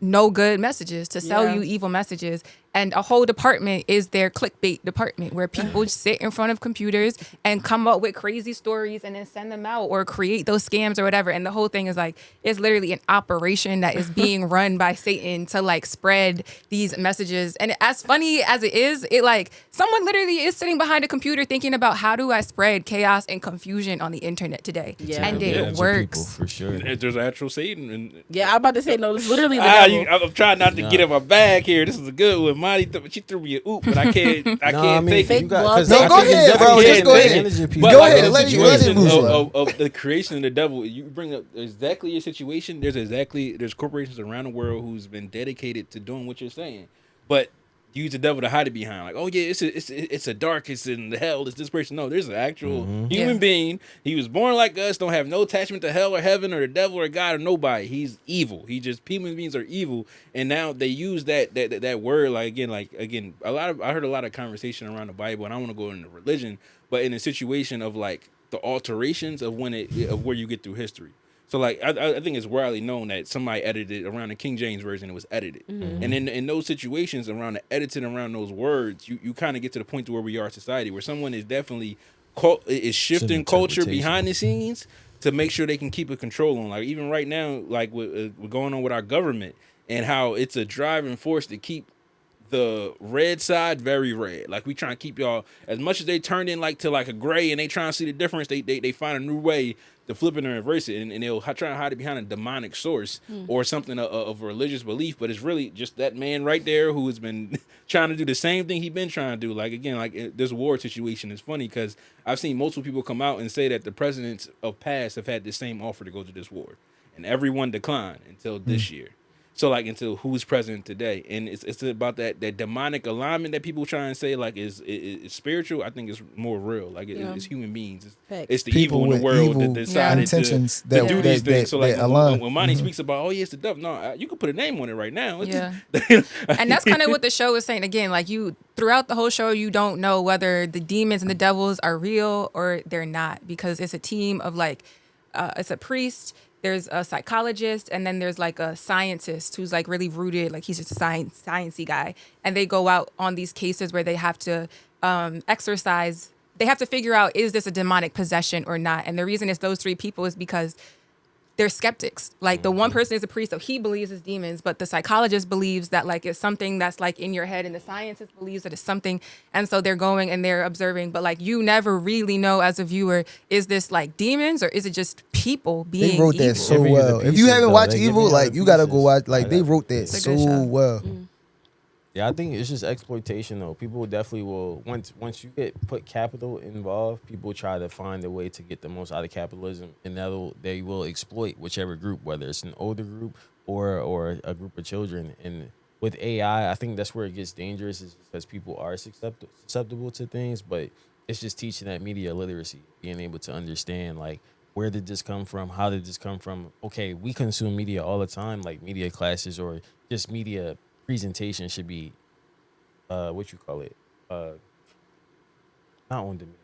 no good messages, to sell Yeah. you evil messages. And a whole department is their clickbait department where people sit in front of computers and come up with crazy stories and then send them out or create those scams or whatever. And the whole thing is like, it's literally an operation that is being run by Satan to like spread these messages. And as funny as it is, it like someone literally is sitting behind a computer thinking about how do I spread chaos and confusion on the internet today? Yeah. And Yeah, it it's works. People, for sure. There's actual Satan. And, Yeah, I'm about to say no. It's literally the devil. I'm trying not to get in my bag here. This is a good one. She threw me a oop, but I can't. I can't take Fake it. blood. No, I go think ahead, bro. Yeah, Just go yeah. ahead. But Go like ahead. the Let it situation loose. of the creation of the devil. You bring up exactly your situation. There's corporations around the world who's been dedicated to doing what you're saying, but use the devil to hide it behind. Like, oh yeah, it's a dark, it's in the hell, it's this person. No, there's an actual human being. He was born like us, don't have no attachment to hell or heaven or the devil or God or nobody. He's evil. Human beings are evil. And now they use that word I heard a lot of conversation around the Bible, and I want to go into religion, but in a situation of like the alterations of of where you get through history. So like I think it's widely known that somebody edited around the King James version, it was edited. And in those situations around the editing around those words, you kind of get to the point to where we are in society, where someone is definitely is shifting culture interpretation. behind the scenes to make sure they can keep a control on. Like even right now, like what's going on with our government and how it's a driving force to keep the red side very red. Like we trying to keep y'all, as much as they turned in like to like a gray and they trying to see the difference, they find a new way to flip it and reverse it, and they'll try to hide it behind a demonic source or something of religious belief, but it's really just that man right there who has been trying to do the same thing he's been trying to do. Like again, like this war situation is funny because I've seen multiple people come out and say that the presidents of past have had the same offer to go to this war, and everyone declined until this year. So like into who's president today, and it's about that demonic alignment that people try and say like is spiritual. I think it's more real. Like Yeah. it's human beings. Facts. It's the People evil in the with world that evil decided intentions to that do these that, things. So like that align. when Monty speaks about, oh yeah, it's the devil. No, you could put a name on it right now. It's Yeah. just- And that's kind of what the show is saying. Again, like you throughout the whole show, you don't know whether the demons and the devils are real or they're not, because it's a team of like, it's a priest, there's a psychologist, and then there's like a scientist who's like really rooted, like he's just a sciencey guy, and they go out on these cases where they have to exercise. They have to figure out, is this a demonic possession or not? And the reason it's those three people is because they're skeptics. Like the one person is a priest, so he believes it's demons, but the psychologist believes that like it's something that's like in your head, and the scientist believes that it's something. And so they're going and they're observing, but like you never really know as a viewer, is this like demons or is it just people being They wrote that evil? so Giving you the well. If you pieces, haven't though. watched They give Evil, you all like the you gotta go pieces. watch. Like I they got- wrote that It's a so good show. well. Yeah, I think it's just exploitation though. People definitely will once you get put capital involved, people try to find a way to get the most out of capitalism, and they will exploit whichever group, whether it's an older group or a group of children. And with AI, I think that's where it gets dangerous, is because people are susceptible to things, but it's just teaching that media literacy, being able to understand like, where did this come from? How did this come from? Okay, we consume media all the time, like media classes or just media presentation should be what you call it, not on demand,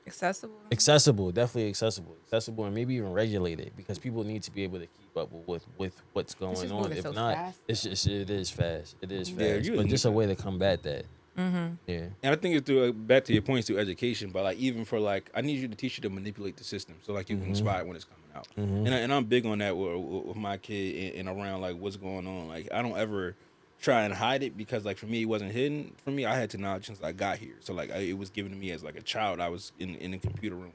Accessible. accessible, definitely accessible, and maybe even regulated, because people need to be able to keep up with what's going just on. moving If so not, fast. it is fast, Yeah, you but need just a that. way to combat that. Yeah, And I think it's through back to your points through education, but like even for like I need you to teach you to manipulate the system, so like you can spy when it's coming out. And I'm big on that with my kid and around like what's going on. Like I don't ever try and hide it, because like for me it wasn't hidden. For me, I had to knowledge since I got here. So like it was given to me as like a child. I was in a computer room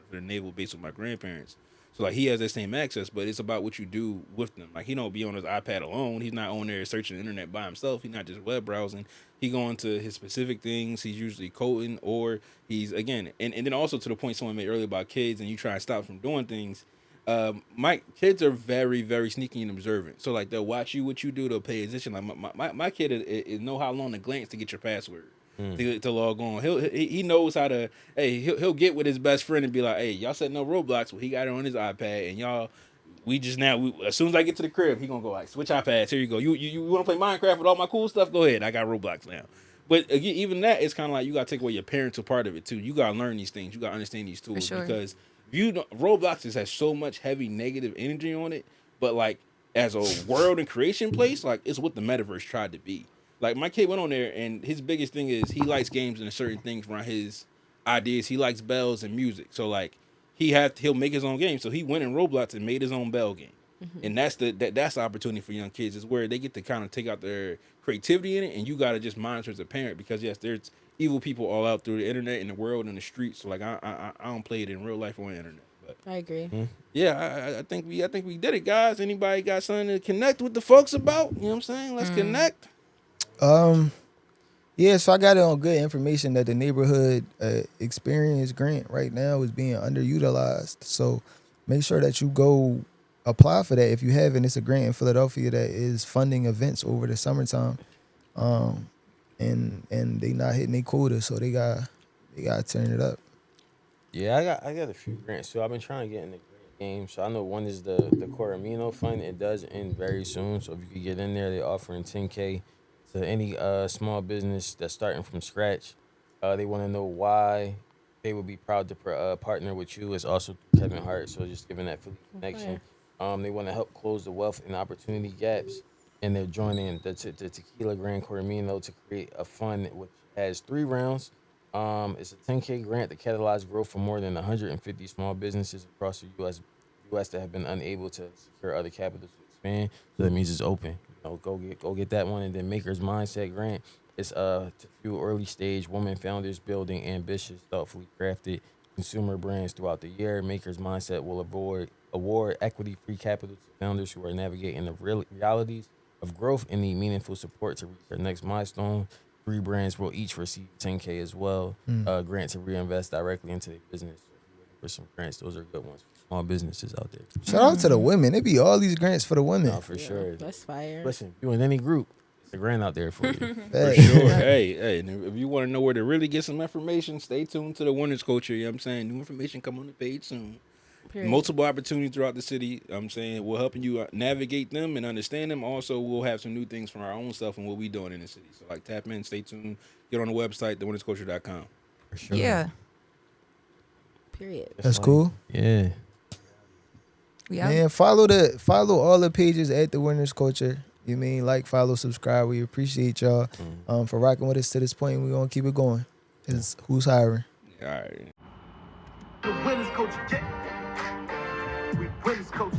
for the naval base with my grandparents. So like he has that same access, but it's about what you do with them. Like he don't be on his iPad alone. He's not on there searching the internet by himself. He's not just web browsing. He going to his specific things. He's usually coding, or he's again, and then also to the point someone made earlier about kids, and you try and stop from doing things. My kids are very, very sneaky and observant. So like they'll watch you, what you do, they'll pay attention. Like my kid is know how long to glance to get your password. To log on, he knows how to. Hey, he'll get with his best friend and be like, "Hey, y'all said no Roblox." Well, he got it on his iPad, and y'all, as soon as I get to the crib, he gonna go like, "Switch iPads. Here you go. You want to play Minecraft with all my cool stuff? Go ahead. I got Roblox now." But again, even that, it's kind of like you gotta take away your parental part of it too. You gotta learn these things. You gotta understand these tools, sure. because Roblox has so much heavy negative energy on it. But like as a world and creation place, like it's what the metaverse tried to be. Like my kid went on there, and his biggest thing is he likes games and certain things around his ideas. He likes bells and music, so like he'll make his own game. So he went in Roblox and made his own bell game, and that's the opportunity for young kids, is where they get to kind of take out their creativity in it, and you got to just monitor as a parent, because yes, there's evil people all out through the internet and the world and the streets. So like I don't play it in real life or on the internet. But I agree. yeah, I think we did it, guys. Anybody got something to connect with the folks about? You know what I'm saying? Let's connect. Yeah, so I got it on good information that the neighborhood experience grant right now is being underutilized. So make sure that you go apply for that if you haven't. It's a grant in Philadelphia that is funding events over the summertime, and they not hitting their quota, so they got to turn it up. yeah, I got a few grants. So I've been trying to get in the grant game. So I know one is the Coramino Fund. It does end very soon. So if you could get in there, they're offering $10K to any small business that's starting from scratch. They want to know why they would be proud to partner with you. It's also Kevin Hart, so just giving that Philly connection. They want to help close the wealth and opportunity gaps, and they're joining the Tequila Grand Coramino to create a fund which has 3 rounds. It's a $10K grant to catalyze growth for more than 150 small businesses across the U.S. that have been unable to secure other capital to expand. So that means it's open. Go get that one. And then Maker's Mindset grant is to fuel early stage women founders building ambitious, thoughtfully crafted consumer brands throughout the year. Maker's Mindset will award equity free capital to founders who are navigating the realities of growth and need meaningful support to reach their next milestone. 3 brands will each receive $10K as well. Grant to reinvest directly into their business. So if you're looking for some grants. Those are good ones. Small businesses out there. Shout out to the women. It be all these grants for the women. No, for sure. That's fire. Listen, you in any group, there's a grant out there for you. For sure. Hey, and if you want to know where to really get some information, stay tuned to the Winners Culture. You know what I'm saying? New information come on the page soon. Period. Multiple opportunities throughout the city. I'm saying we're helping you navigate them and understand them. Also, we'll have some new things from our own stuff and what we doing in the city. So, like, tap in, stay tuned. Get on the website, thewinnersculture.com. For sure. Yeah. Period. That's cool. Yeah. We out. Man, follow all the pages at the Winners Culture. You mean like, follow, subscribe. We appreciate y'all for rocking with us to this point. We're gonna keep it going. It's who's hiring. All right. The winners culture, yeah. We winners culture.